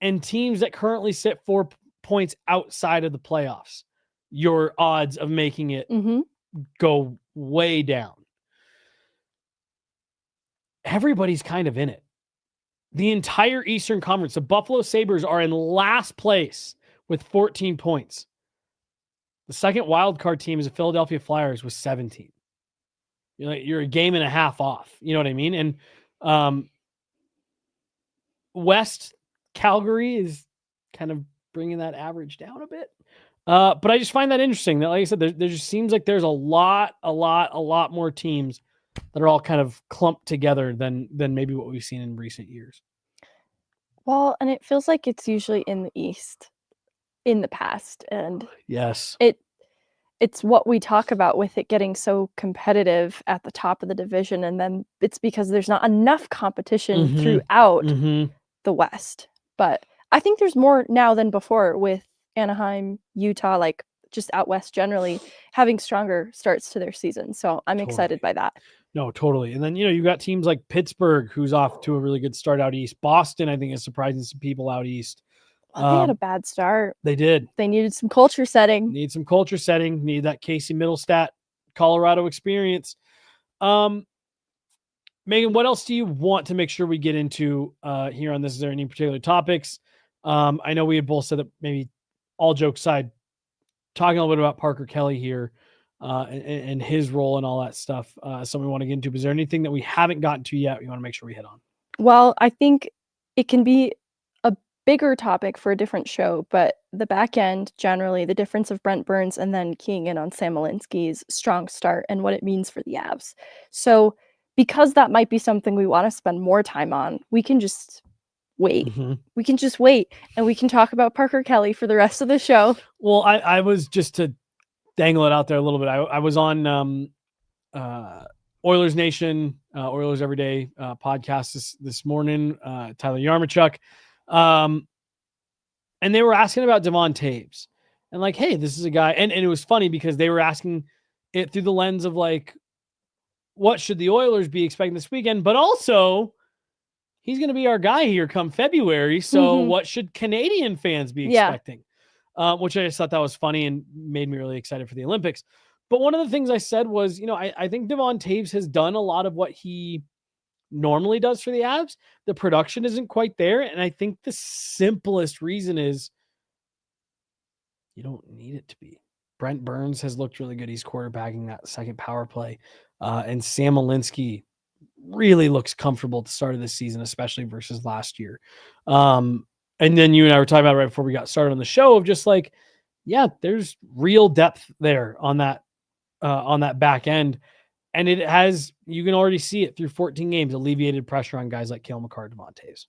and teams that currently sit 4 points outside of the playoffs. Your odds of making it go way down. Everybody's kind of in it. The entire Eastern Conference, the Buffalo Sabres are in last place with 14 points. The second wild card team is the Philadelphia Flyers with 17. You're a game and a half off. You know what I mean? And West, Calgary is kind of bringing that average down a bit. But I just find that interesting that, like I said, there just seems like there's a lot more teams that are all kind of clumped together than maybe what we've seen in recent years. Well, and it feels like it's usually in the East in the past. And yes, it's what we talk about with it getting so competitive at the top of the division. And then it's because there's not enough competition throughout the West. But I think there's more now than before with Anaheim, Utah, like just out West generally having stronger starts to their season. So I'm excited by that. No, totally. And then, you got teams like Pittsburgh, who's off to a really good start out East. Boston, I think, is surprising some people out East. Well, they had a bad start. They did. They needed some culture setting. Need that Casey Middlestat Colorado experience. Megan, what else do you want to make sure we get into here on this? Is there any particular topics? I know we had both said that, maybe all jokes aside, talking a little bit about Parker Kelly here and his role and all that stuff. Something we want to get into. But is there anything that we haven't gotten to yet we want to make sure we hit on? Well, I think it can be a bigger topic for a different show, but the back end, generally, the difference of Brent Burns and then keying in on Sam Malinski's strong start and what it means for the Avs. So because that might be something we want to spend more time on, we can just wait. Mhm. We can just wait, and we can talk about Parker Kelly for the rest of the show. Well, I was, just to dangle it out there a little bit, I was on Oilers Nation, Oilers Everyday podcast this morning, Tyler Yarmachuk. And they were asking about Devon Taves. And like, hey, this is a guy. And it was funny because they were asking it through the lens of like, what should the Oilers be expecting this weekend? But also, he's going to be our guy here come February. So what should Canadian fans be expecting? Which I just thought that was funny and made me really excited for the Olympics. But one of the things I said was, I think Devon Taves has done a lot of what he normally does for the Avs. The production isn't quite there. And I think the simplest reason is you don't need it to be. Brent Burns has looked really good. He's quarterbacking that second power play. And Sam Alinsky really looks comfortable at the start of this season, especially versus last year. And then you and I were talking about right before we got started on the show of just like, yeah, there's real depth there on that back end. And it has, you can already see it through 14 games, alleviated pressure on guys like Cale Makar, Devon Taves.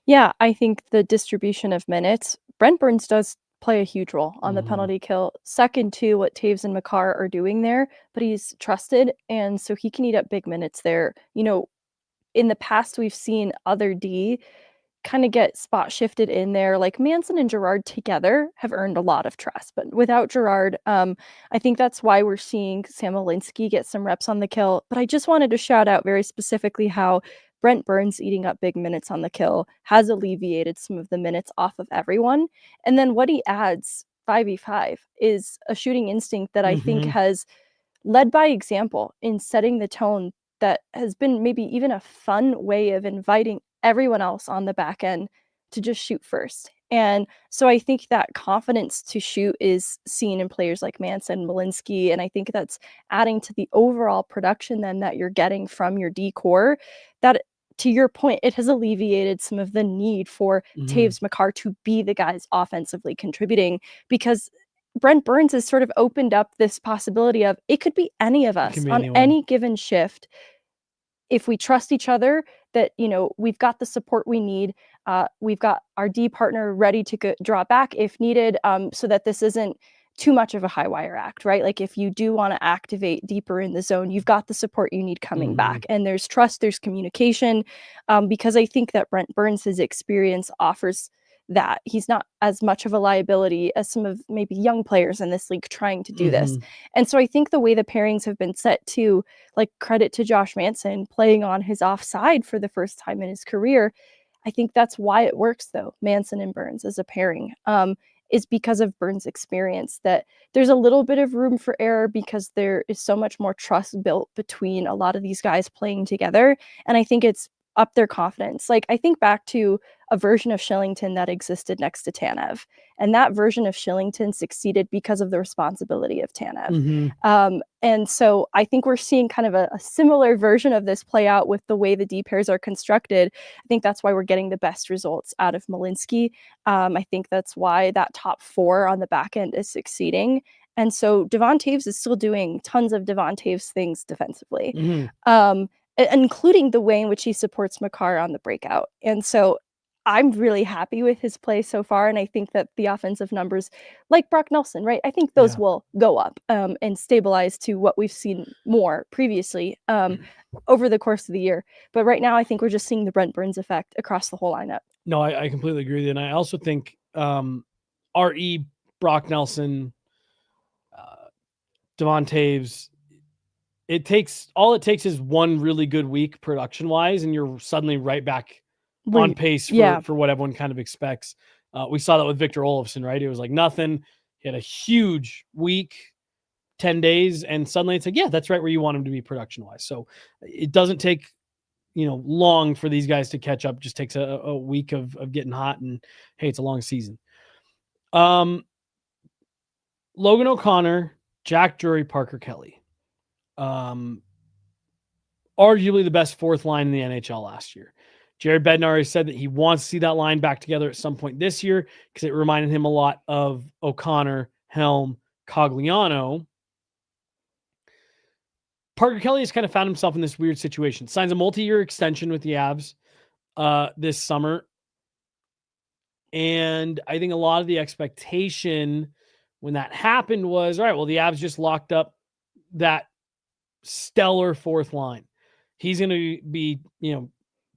Yeah, I think the distribution of minutes, Brent Burns does play a huge role on the penalty kill, second to what Taves and Makar are doing there, but he's trusted, and so he can eat up big minutes there. In the past, we've seen other D kind of get spot shifted in there. Like Manson and Gerard together have earned a lot of trust, but without Gerard, I think that's why we're seeing Sam Alinsky get some reps on the kill. But I just wanted to shout out very specifically how Brent Burns eating up big minutes on the kill has alleviated some of the minutes off of everyone. And then what he adds 5v5 is a shooting instinct that I think has led by example in setting the tone that has been maybe even a fun way of inviting everyone else on the back end to just shoot first. And so I think that confidence to shoot is seen in players like Manson, Malinsky, and I think that's adding to the overall production then that you're getting from your D core. That, to your point, it has alleviated some of the need for Taves Makar to be the guys offensively contributing, because Brent Burns has sort of opened up this possibility of it could be any of us on any given shift. If we trust each other, that, we've got the support we need. We've got our D partner ready to draw back if needed, so that this isn't too much of a high wire act, right? Like if you do want to activate deeper in the zone, you've got the support you need coming back. And there's trust, there's communication, because I think that Brent Burns' experience offers that. He's not as much of a liability as some of maybe young players in this league trying to do this. And so I think the way the pairings have been set too, like credit to Josh Manson playing on his offside for the first time in his career. I think that's why it works though, Manson and Burns as a pairing, is because of Burns' experience, that there's a little bit of room for error because there is so much more trust built between a lot of these guys playing together. And I think it's up their confidence. Like I think back to a version of Shillington that existed next to Tanev, and that version of Shillington succeeded because of the responsibility of Tanev. And so I think we're seeing kind of a similar version of this play out with the way the D pairs are constructed. I think that's why we're getting the best results out of Malinsky. I think that's why that top four on the back end is succeeding. And so Devon Taves is still doing tons of Devon Taves things defensively. Including the way in which he supports Makar on the breakout. And so I'm really happy with his play so far. And I think that the offensive numbers, like Brock Nelson, right? I think those will go up and stabilize to what we've seen more previously over the course of the year. But right now, I think we're just seeing the Brent Burns effect across the whole lineup. No, I completely agree with you. And I also think R.E., Brock Nelson, Devon Taves, it takes is one really good week production wise, and you're suddenly right back on pace for what everyone kind of expects. We saw that with Victor Olofsson, right? It was like nothing. He had a huge week, 10 days, and suddenly it's like, yeah, that's right where you want him to be production wise. So it doesn't take, long for these guys to catch up. It just takes a week of getting hot, and hey, it's a long season. Logan O'Connor, Jack Drury, Parker Kelly. Arguably the best fourth line in the NHL last year. Jared Bednar has said that he wants to see that line back together at some point this year because it reminded him a lot of O'Connor, Helm, Cogliano. Parker Kelly has kind of found himself in this weird situation. Signs a multi-year extension with the Avs this summer. And I think a lot of the expectation when that happened was, all right, well, the Avs just locked up that stellar fourth line. He's going to be,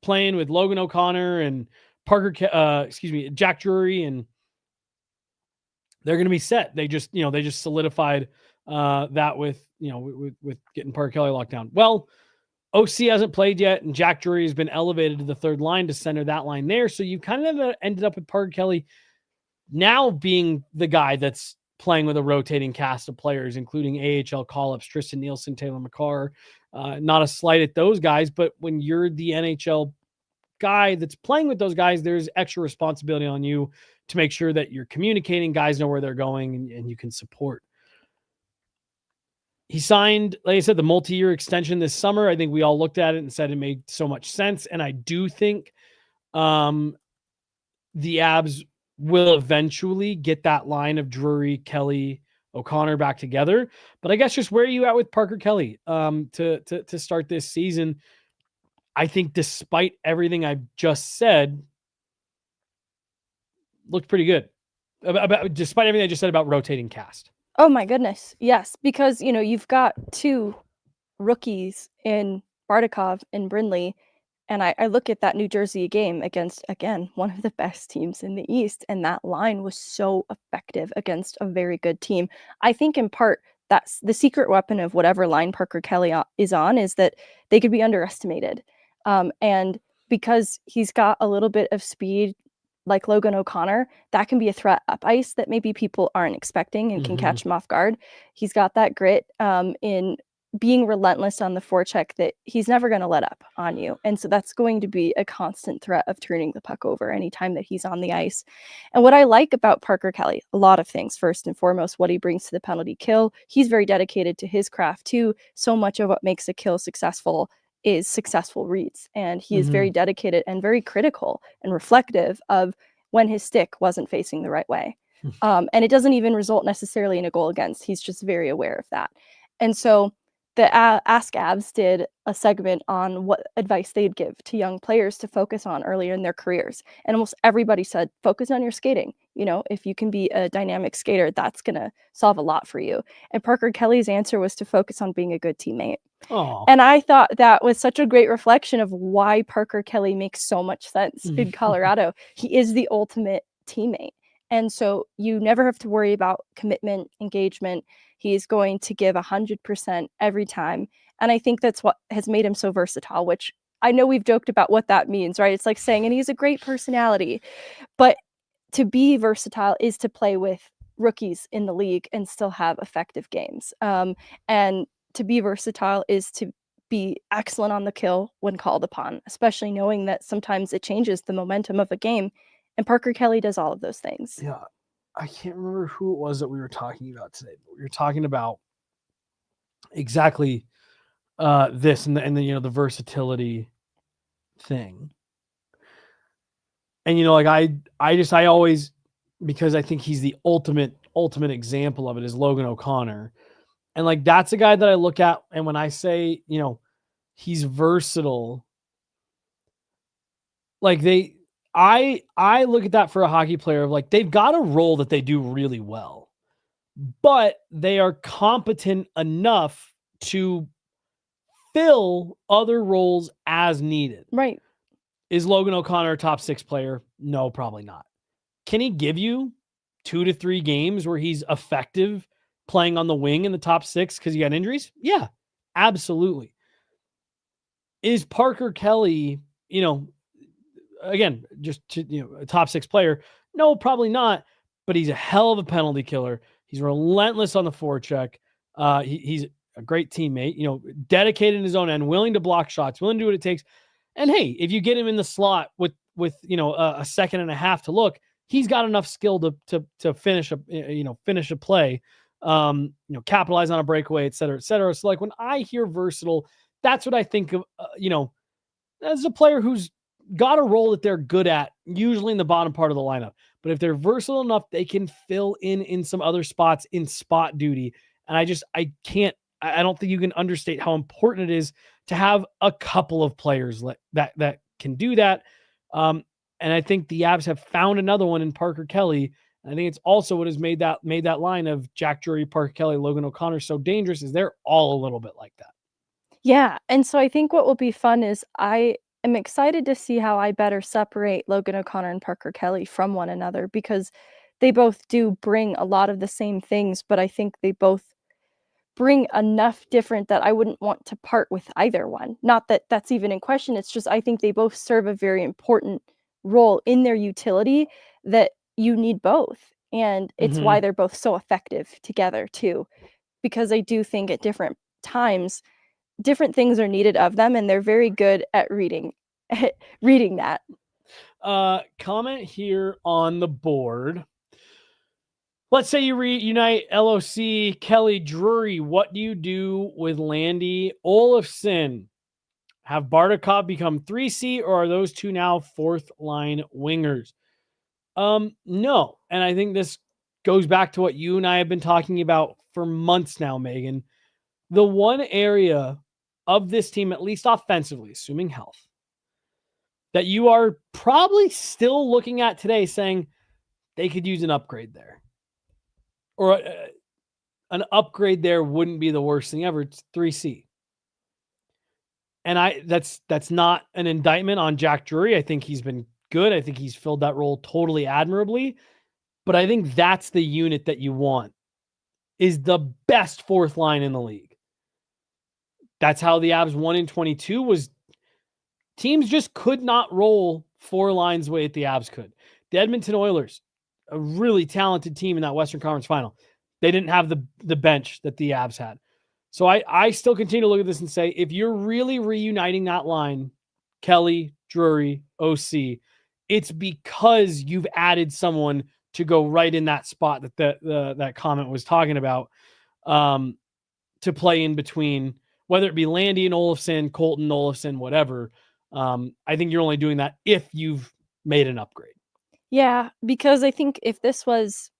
playing with Logan O'Connor and Jack Drury, and they're going to be set. They just solidified that with getting Parker Kelly locked down. Well, OC hasn't played yet, and Jack Drury has been elevated to the third line to center that line there. So you kind of ended up with Parker Kelly now being the guy that's playing with a rotating cast of players, including AHL call-ups, Tristan Nielsen, Taylor McCarr. Not a slight at those guys, but when you're the NHL guy that's playing with those guys, there's extra responsibility on you to make sure that you're communicating, guys know where they're going, and you can support. He signed, like I said, the multi-year extension this summer. I think we all looked at it and said it made so much sense. And I do think the Avs will eventually get that line of Drury, Kelly, O'Connor back together. But I guess just where are you at with Parker Kelly to start this season? I think despite everything I've just said, looked pretty good. Despite everything I just said about rotating cast. Oh my goodness. Yes. Because, you've got two rookies in Bardakov and Brindley. And I look at that New Jersey game against, again, one of the best teams in the East. And that line was so effective against a very good team. I think in part that's the secret weapon of whatever line Parker Kelly is on, is that they could be underestimated. And because he's got a little bit of speed, like Logan O'Connor, that can be a threat up ice that maybe people aren't expecting and can catch him off guard. He's got that grit in being relentless on the forecheck that he's never going to let up on you. And so that's going to be a constant threat of turning the puck over anytime that he's on the ice. And what I like about Parker Kelly, a lot of things. First and foremost, what he brings to the penalty kill. He's very dedicated to his craft too. So much of what makes a kill successful is successful reads. And he is very dedicated and very critical and reflective of when his stick wasn't facing the right way. And it doesn't even result necessarily in a goal against. He's just very aware of that. And so the Ask Avs did a segment on what advice they'd give to young players to focus on earlier in their careers. And almost everybody said, focus on your skating. If you can be a dynamic skater, that's going to solve a lot for you. And Parker Kelly's answer was to focus on being a good teammate. Aww. And I thought that was such a great reflection of why Parker Kelly makes so much sense in Colorado. He is the ultimate teammate. And so you never have to worry about commitment, engagement. He's going to give 100% every time. And I think that's what has made him so versatile, which I know we've joked about what that means, right? It's like saying, and he's a great personality. But to be versatile is to play with rookies in the league and still have effective games. And to be versatile is to be excellent on the kill when called upon, especially knowing that sometimes it changes the momentum of a game. And Parker Kelly does all of those things. Yeah. I can't remember who it was that we were talking about today, but we were talking about exactly this and the versatility thing. And I always, because I think he's the ultimate example of it, is Logan O'Connor. And that's a guy that I look at, and when I say, he's versatile, I look at that for a hockey player of they've got a role that they do really well, but they are competent enough to fill other roles as needed. Right. Is Logan O'Connor a top 6 player? No, probably not. Can he give you 2 to 3 games where he's effective playing on the wing in the top 6 because he got injuries? Yeah, absolutely. Is Parker Kelly, again, just a top 6 player? No, probably not. But he's a hell of a penalty killer. He's relentless on the forecheck. He's a great teammate, dedicated in his own end, willing to block shots, willing to do what it takes. And hey, if you get him in the slot with a second and a half to look, he's got enough skill to finish a play, capitalize on a breakaway, et cetera, et cetera. So when I hear versatile, that's what I think of, as a player who's got a role that they're good at, usually in the bottom part of the lineup. But if they're versatile enough, they can fill in some other spots in spot duty. And I don't think you can understate how important it is to have a couple of players that can do that. And I think the Avs have found another one in Parker Kelly. I think it's also what has made that line of Jack Drury, Parker Kelly, Logan O'Connor so dangerous is they're all a little bit like that. Yeah, and so I think what will be fun is I am excited to see how I better separate Logan O'Connor and Parker Kelly from one another, because they both do bring a lot of the same things, but I think they both bring enough different that I wouldn't want to part with either one. Not that that's even in question. It's just I think they both serve a very important role in their utility that you need both. And it's why they're both so effective together too, because I do think at different times, different things are needed of them, and they're very good at reading that. Comment here on the board. Let's say you reunite LOC, Kelly, Drury. What do you do with Landy, Olofsson? Have Bardakov become 3C, or are those two now fourth line wingers? No. And I think this goes back to what you and I have been talking about for months now, Megan. The one area of this team, at least offensively, assuming health, that you are probably still looking at today saying they could use an upgrade there. Or an upgrade there wouldn't be the worst thing ever. It's 3C. And that's not an indictment on Jack Drury. I think he's been good. I think he's filled that role totally admirably. But I think that's the unit that you want, is the best fourth line in the league. That's how the Avs won in 22 was teams just could not roll four lines the way that the Avs could. The Edmonton Oilers, a really talented team in that Western Conference final. They didn't have the bench that the Avs had. So I still continue to look at this and say, if you're really reuniting that line, Kelly, Drury, OC, it's because you've added someone to go right in that spot that comment was talking about, to play in between, whether it be Landy and Olofsson, Colton, Olofsson, whatever. I think you're only doing that if you've made an upgrade. Yeah, because I think if this was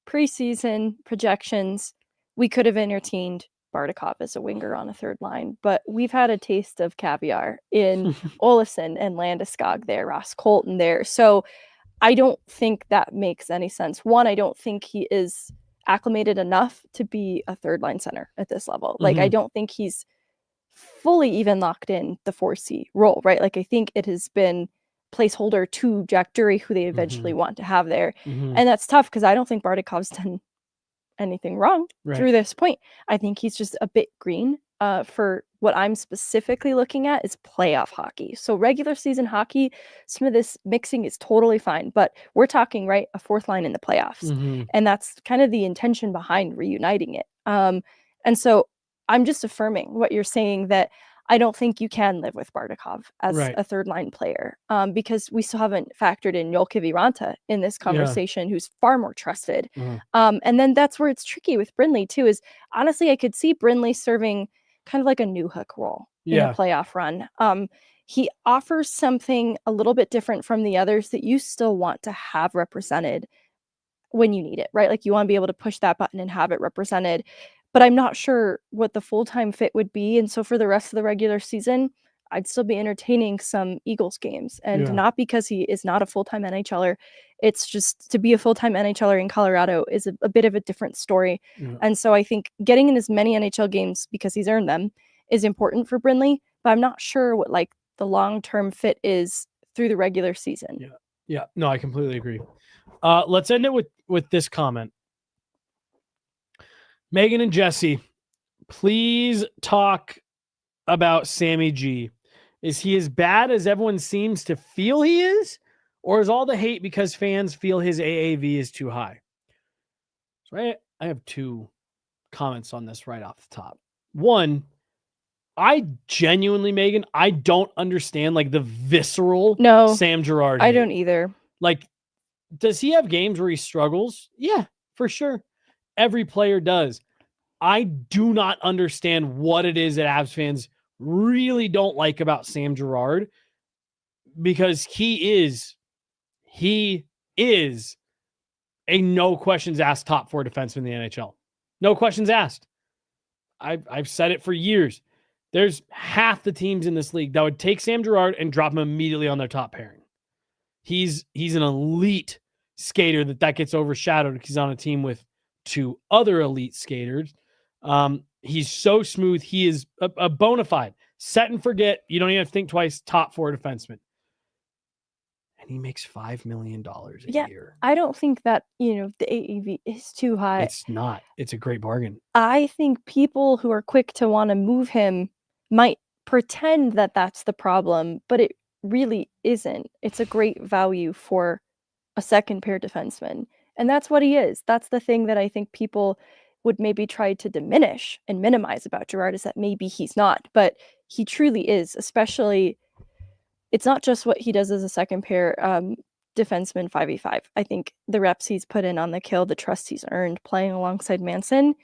preseason projections, we could have entertained Bardakov as a winger on a third line, but we've had a taste of caviar in Olofsson and Landeskog there, Ross Colton there. So I don't think that makes any sense. One, I don't think he is acclimated enough to be a third line center at this level. Like, I don't think he's fully even locked in the 4C role, right? Like, I think it has been placeholder to Jack Drury, who they eventually want to have there. And that's tough because I don't think Bardakov's done anything wrong through this point. I think he's just a bit green for what I'm specifically looking at is playoff hockey. So regular season hockey, some of this mixing is totally fine, but we're talking, right, a fourth line in the playoffs. And that's kind of the intention behind reuniting it. And so I'm just affirming what you're saying, that I don't think you can live with Bardakov as a third line player, because we still haven't factored in Joel Kiviranta in this conversation, who's far more trusted. And then that's where it's tricky with Brindley too, is honestly, I could see Brindley serving kind of like a new hook role in a playoff run. He offers something a little bit different from the others that you still want to have represented when you need it, right? Like, you want to be able to push that button and have it represented. But I'm not sure what the full-time fit would be. And so for the rest of the regular season, I'd still be entertaining some Eagles games. And not because he is not a full-time NHLer. It's just, to be a full-time NHLer in Colorado is a bit of a different story. And so I think getting in as many NHL games, because he's earned them, is important for Brindley. But I'm not sure what like the long-term fit is through the regular season. Yeah. No, I completely agree. Let's end it with this comment. Megan and Jesse, please talk about Sammy G. Is he as bad as everyone seems to feel he is? Or is all the hate because fans feel his AAV is too high? So I have two comments on this right off the top. One, I genuinely, Megan, I don't understand like the visceral Sam Gerard hate. I don't either. Like, does he have games where he struggles? Yeah, for sure. Every player does. I do not understand what it is that Avs fans really don't like about Sam Gerard, because he is a no questions asked top four defenseman in the NHL. No questions asked. I've said it for years. There's half the teams in this league that would take Sam Gerard and drop him immediately on their top pairing. he's an elite skater that gets overshadowed because he's on a team with 2 other elite skaters. He's so smooth. He is a bona fide set and forget. You don't even have to think twice. Top 4 defenseman. And he makes $5 million a year. I don't think that, the AAV is too high. It's not. It's a great bargain. I think people who are quick to want to move him might pretend that that's the problem, but it really isn't. It's a great value for a second pair defenseman. And that's what he is. That's the thing that I think people would maybe try to diminish and minimize about Gerard, is that maybe he's not, but he truly is, especially. It's not just what he does as a second pair defenseman 5v5. I think the reps he's put in on the kill, the trust he's earned playing alongside Manson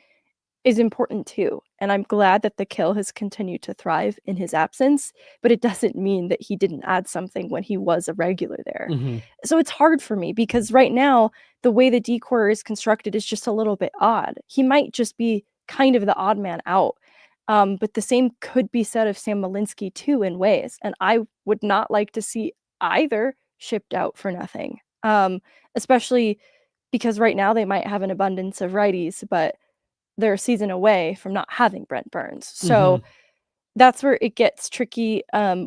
is important too. And I'm glad that the kill has continued to thrive in his absence, but it doesn't mean that he didn't add something when he was a regular there. Mm-hmm. So it's hard for me because right now, the way the D-corps is constructed is just a little bit odd. He might just be kind of the odd man out. But the same could be said of Sam Malinsky too in ways. And I would not like to see either shipped out for nothing. Especially because right now they might have an abundance of righties, but they're a season away from not having Brent Burns. So that's where it gets tricky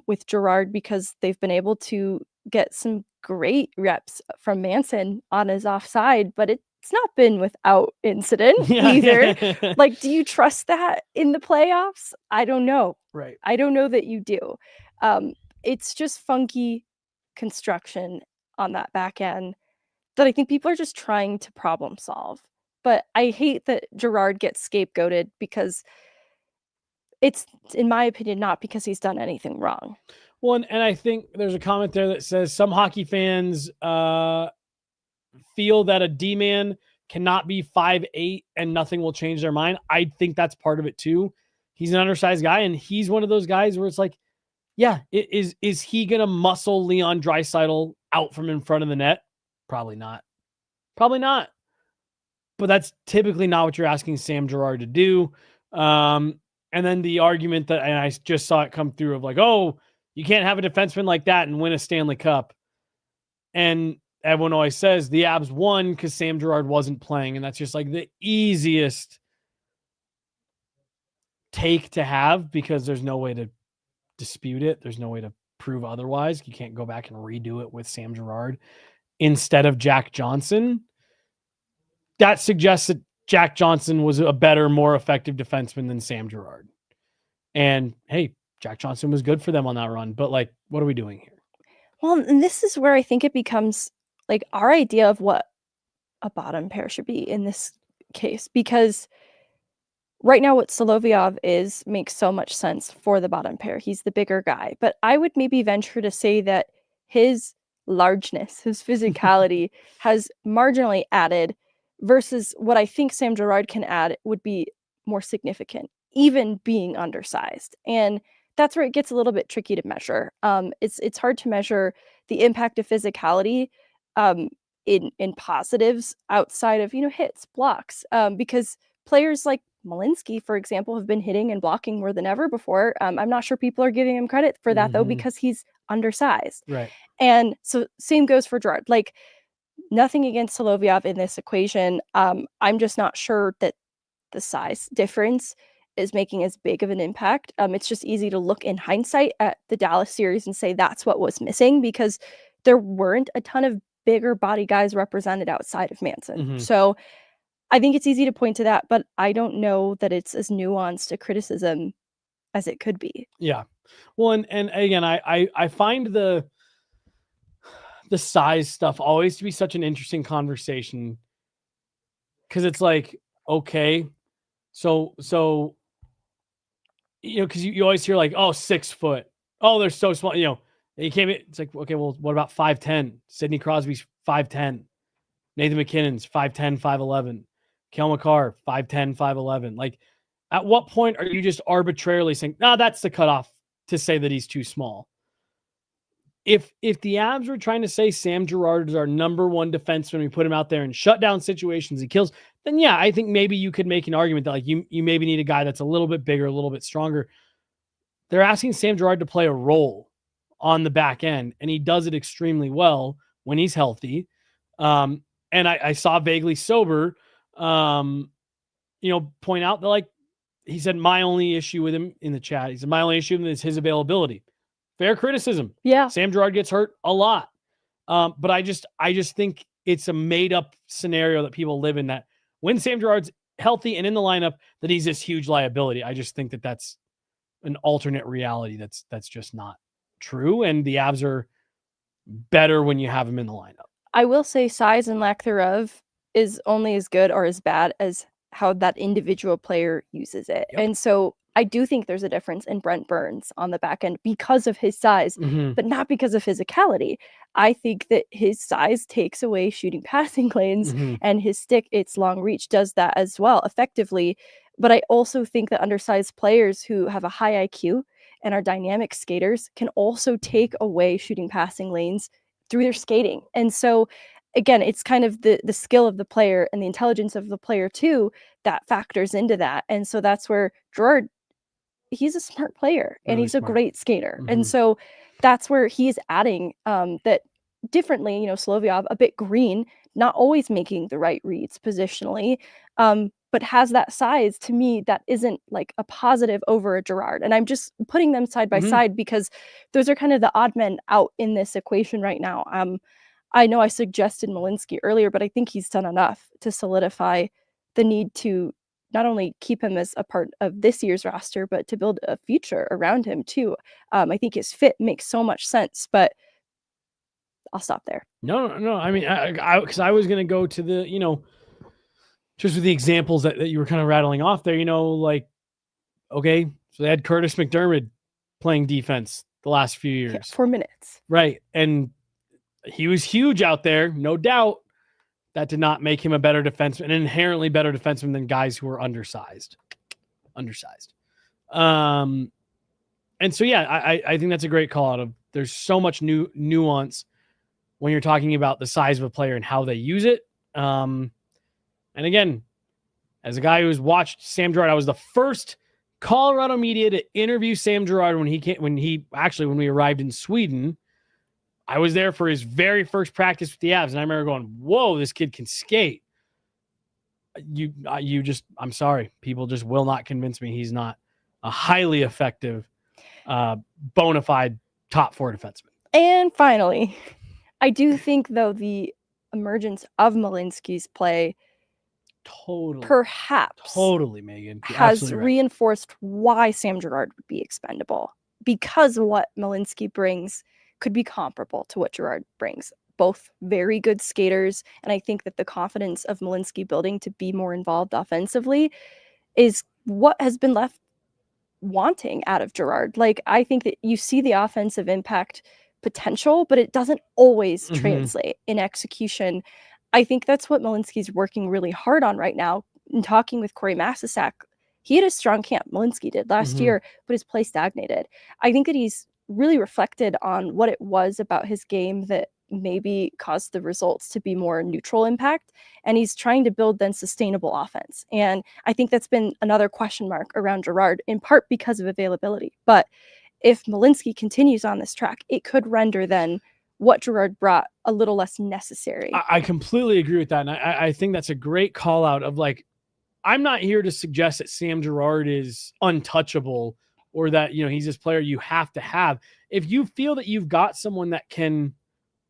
with Gerard, because they've been able to get some great reps from Manson on his offside, but it's not been without incident either. Like, do you trust that in the playoffs? I don't know. Right. I don't know that you do. It's just funky construction on that back end that I think people are just trying to problem solve. But I hate that Gerard gets scapegoated, because it's, in my opinion, not because he's done anything wrong. Well, and I think there's a comment there that says some hockey fans feel that a D-man cannot be 5'8" and nothing will change their mind. I think that's part of it too. He's an undersized guy, and he's one of those guys where it's like, yeah, is he going to muscle Leon Draisaitl out from in front of the net? Probably not. Probably not. But that's typically not what you're asking Sam Gerard to do. And then the argument that, and I just saw it come through, of like, oh, you can't have a defenseman like that and win a Stanley Cup. And everyone always says the Abs won because Sam Gerard wasn't playing. And that's just like the easiest take to have, because there's no way to dispute it. There's no way to prove otherwise. You can't go back and redo it with Sam Gerard instead of Jack Johnson. That suggests that Jack Johnson was a better, more effective defenseman than Sam Gerard. And hey, Jack Johnson was good for them on that run. But like, what are we doing here? Well, and this is where I think it becomes like our idea of what a bottom pair should be in this case, because right now what Solovyov is makes so much sense for the bottom pair. He's the bigger guy, but I would maybe venture to say that his largeness, his physicality has marginally added, versus what I think Sam Gerard can add would be more significant, even being undersized. And that's where it gets a little bit tricky to measure. It's hard to measure the impact of physicality in positives outside of, hits, blocks, because players like Malinsky, for example, have been hitting and blocking more than ever before. I'm not sure people are giving him credit for that, though, because he's undersized. Right. And so same goes for Gerard. Like, nothing against Solovyov in this equation. I'm just not sure that the size difference is making as big of an impact. It's just easy to look in hindsight at the Dallas series and say that's what was missing, because there weren't a ton of bigger body guys represented outside of Manson. So I think it's easy to point to that, but I don't know that it's as nuanced a criticism as it could be. Yeah. Well, and again, I find the size stuff always to be such an interesting conversation, because it's like, okay, so because you always hear like, oh, 6 foot, oh, they're so small, you can't be, it's like, okay, well, what about 5'10"? Sidney Crosby's 5'10", Nathan McKinnon's 5'10", 5'11", Cale Makar 5'10", 5'11". Like, at what point are you just arbitrarily saying, no, that's the cutoff to say that he's too small? If the Abs were trying to say Sam Gerard is our number one defenseman, we put him out there and shut down situations, he kills, then yeah, I think maybe you could make an argument that like you maybe need a guy that's a little bit bigger, a little bit stronger. They're asking Sam Gerard to play a role on the back end, and he does it extremely well when he's healthy. And I saw Vaguely Sober, point out that, like, he said, my only issue with him in the chat, he said, my only issue with him is his availability. Fair criticism. Yeah. Sam Gerard gets hurt a lot. But I just think it's a made up scenario that people live in, that when Sam Gerard's healthy and in the lineup, that he's this huge liability. I just think that that's an alternate reality. That's just not true. And the Avs are better when you have him in the lineup. I will say size and lack thereof is only as good or as bad as how that individual player uses it. Yep. And so I do think there's a difference in Brent Burns on the back end because of his size, but not because of physicality. I think that his size takes away shooting passing lanes, and his stick, its long reach, does that as well effectively. But I also think that undersized players who have a high IQ and are dynamic skaters can also take away shooting passing lanes through their skating. And so again, it's kind of the skill of the player and the intelligence of the player too that factors into that. And so that's where Gerard, he's a smart player and Really he's smart. a great skater. And so that's where he's adding that differently, Solovyov, a bit green, not always making the right reads positionally, but has that size. To me, that isn't like a positive over a Gerard. And I'm just putting them side by side because those are kind of the odd men out in this equation right now. I know I suggested Malinsky earlier, but I think he's done enough to solidify the need to not only keep him as a part of this year's roster, but to build a future around him too. I think his fit makes so much sense, but I'll stop there. No. I mean, because I was going to go to the, just with the examples that you were kind of rattling off there, like, okay, so they had Curtis McDermott playing defense the last few years. Yeah, 4 minutes. Right. And he was huge out there, no doubt. That did not make him a better defenseman, an inherently better defenseman than guys who were undersized. And so, yeah, I think that's a great call out of, there's so much nuance when you're talking about the size of a player and how they use it. And again, as a guy who's watched Sam Gerard, I was the first Colorado media to interview Sam Gerard when we arrived in Sweden. I was there for his very first practice with the Avs, and I remember going, whoa, this kid can skate. I'm sorry. People just will not convince me he's not a highly effective, bona fide top 4 defenseman. And finally, I do think, though, the emergence of Malinsky's play Totally, Megan. Has reinforced why Sam Gerard would be expendable, because what Malinsky brings could be comparable to what Gerard brings. Both very good skaters, and I think that the confidence of Malinsky building to be more involved offensively is what has been left wanting out of Gerard. Like, I think that you see the offensive impact potential, but it doesn't always translate in execution. I think that's what Malinsky's working really hard on right now. In talking with Corey Masisak, he had a strong camp. Malinsky did last year, but his play stagnated. I think that he's really reflected on what it was about his game that maybe caused the results to be more neutral impact, and he's trying to build then sustainable offense. And I think that's been another question mark around Gerard, in part because of availability. But if Malinsky continues on this track, it could render then what Gerard brought a little less necessary. I completely agree with that. And I think that's a great call out of, like, I'm not here to suggest that Sam Gerard is untouchable or that, he's this player you have to have. If you feel that you've got someone that can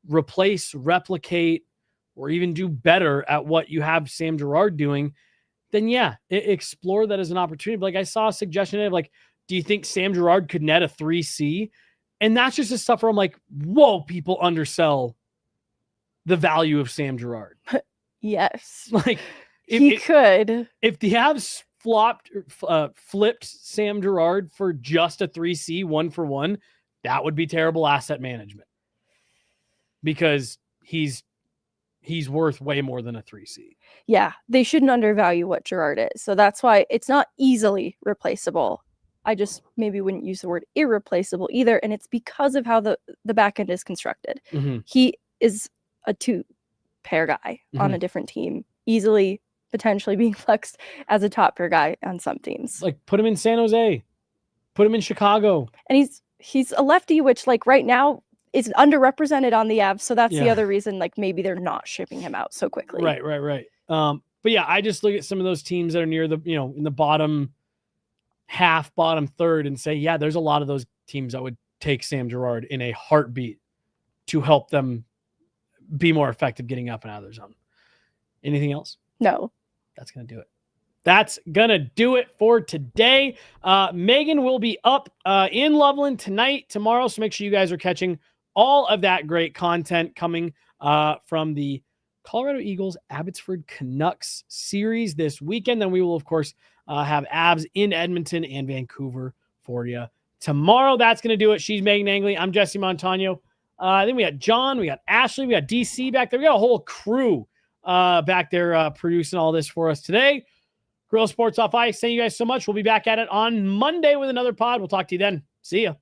replace, replicate, or even do better at what you have Sam Gerard doing, then yeah, explore that as an opportunity. But like, I saw a suggestion of, like, do you think Sam Gerard could net a 3C? And that's just the stuff where I'm like, whoa, people undersell the value of Sam Gerard. Yes. Like, he could. If the Avs flipped Sam Gerard for just a 3C 1-for-1, that would be terrible asset management, because he's worth way more than a 3C. Yeah, they shouldn't undervalue what Gerard is. So that's why it's not easily replaceable. I just maybe wouldn't use the word irreplaceable either. And it's because of how the back end is constructed. He is a 2-pair guy on a different team, easily potentially being flexed as a top pair guy on some teams. Like, put him in San Jose, put him in Chicago. And he's a lefty, which like right now is underrepresented on the Avs. So that's the Yeah. other reason, like maybe they're not shipping him out so quickly. Right. But yeah, I just look at some of those teams that are near the, in the bottom half, bottom third, and say, yeah, there's a lot of those teams that would take Sam Gerard in a heartbeat to help them be more effective getting up and out of their zone. Anything else? No. That's going to do it. That's going to do it for today. Megan will be up in Loveland tonight, tomorrow. So make sure you guys are catching all of that great content coming from the Colorado Eagles Abbotsford Canucks series this weekend. Then we will, of course, have Abs in Edmonton and Vancouver for you tomorrow. That's going to do it. She's Meghan Angley. I'm Jesse Montano. Then we got John, we got Ashley, we got DC back there. We got a whole crew back there producing all this for us today. Guerilla Sports Off Ice. Thank you guys so much. We'll be back at it on Monday with another pod. We'll talk to you then. See ya.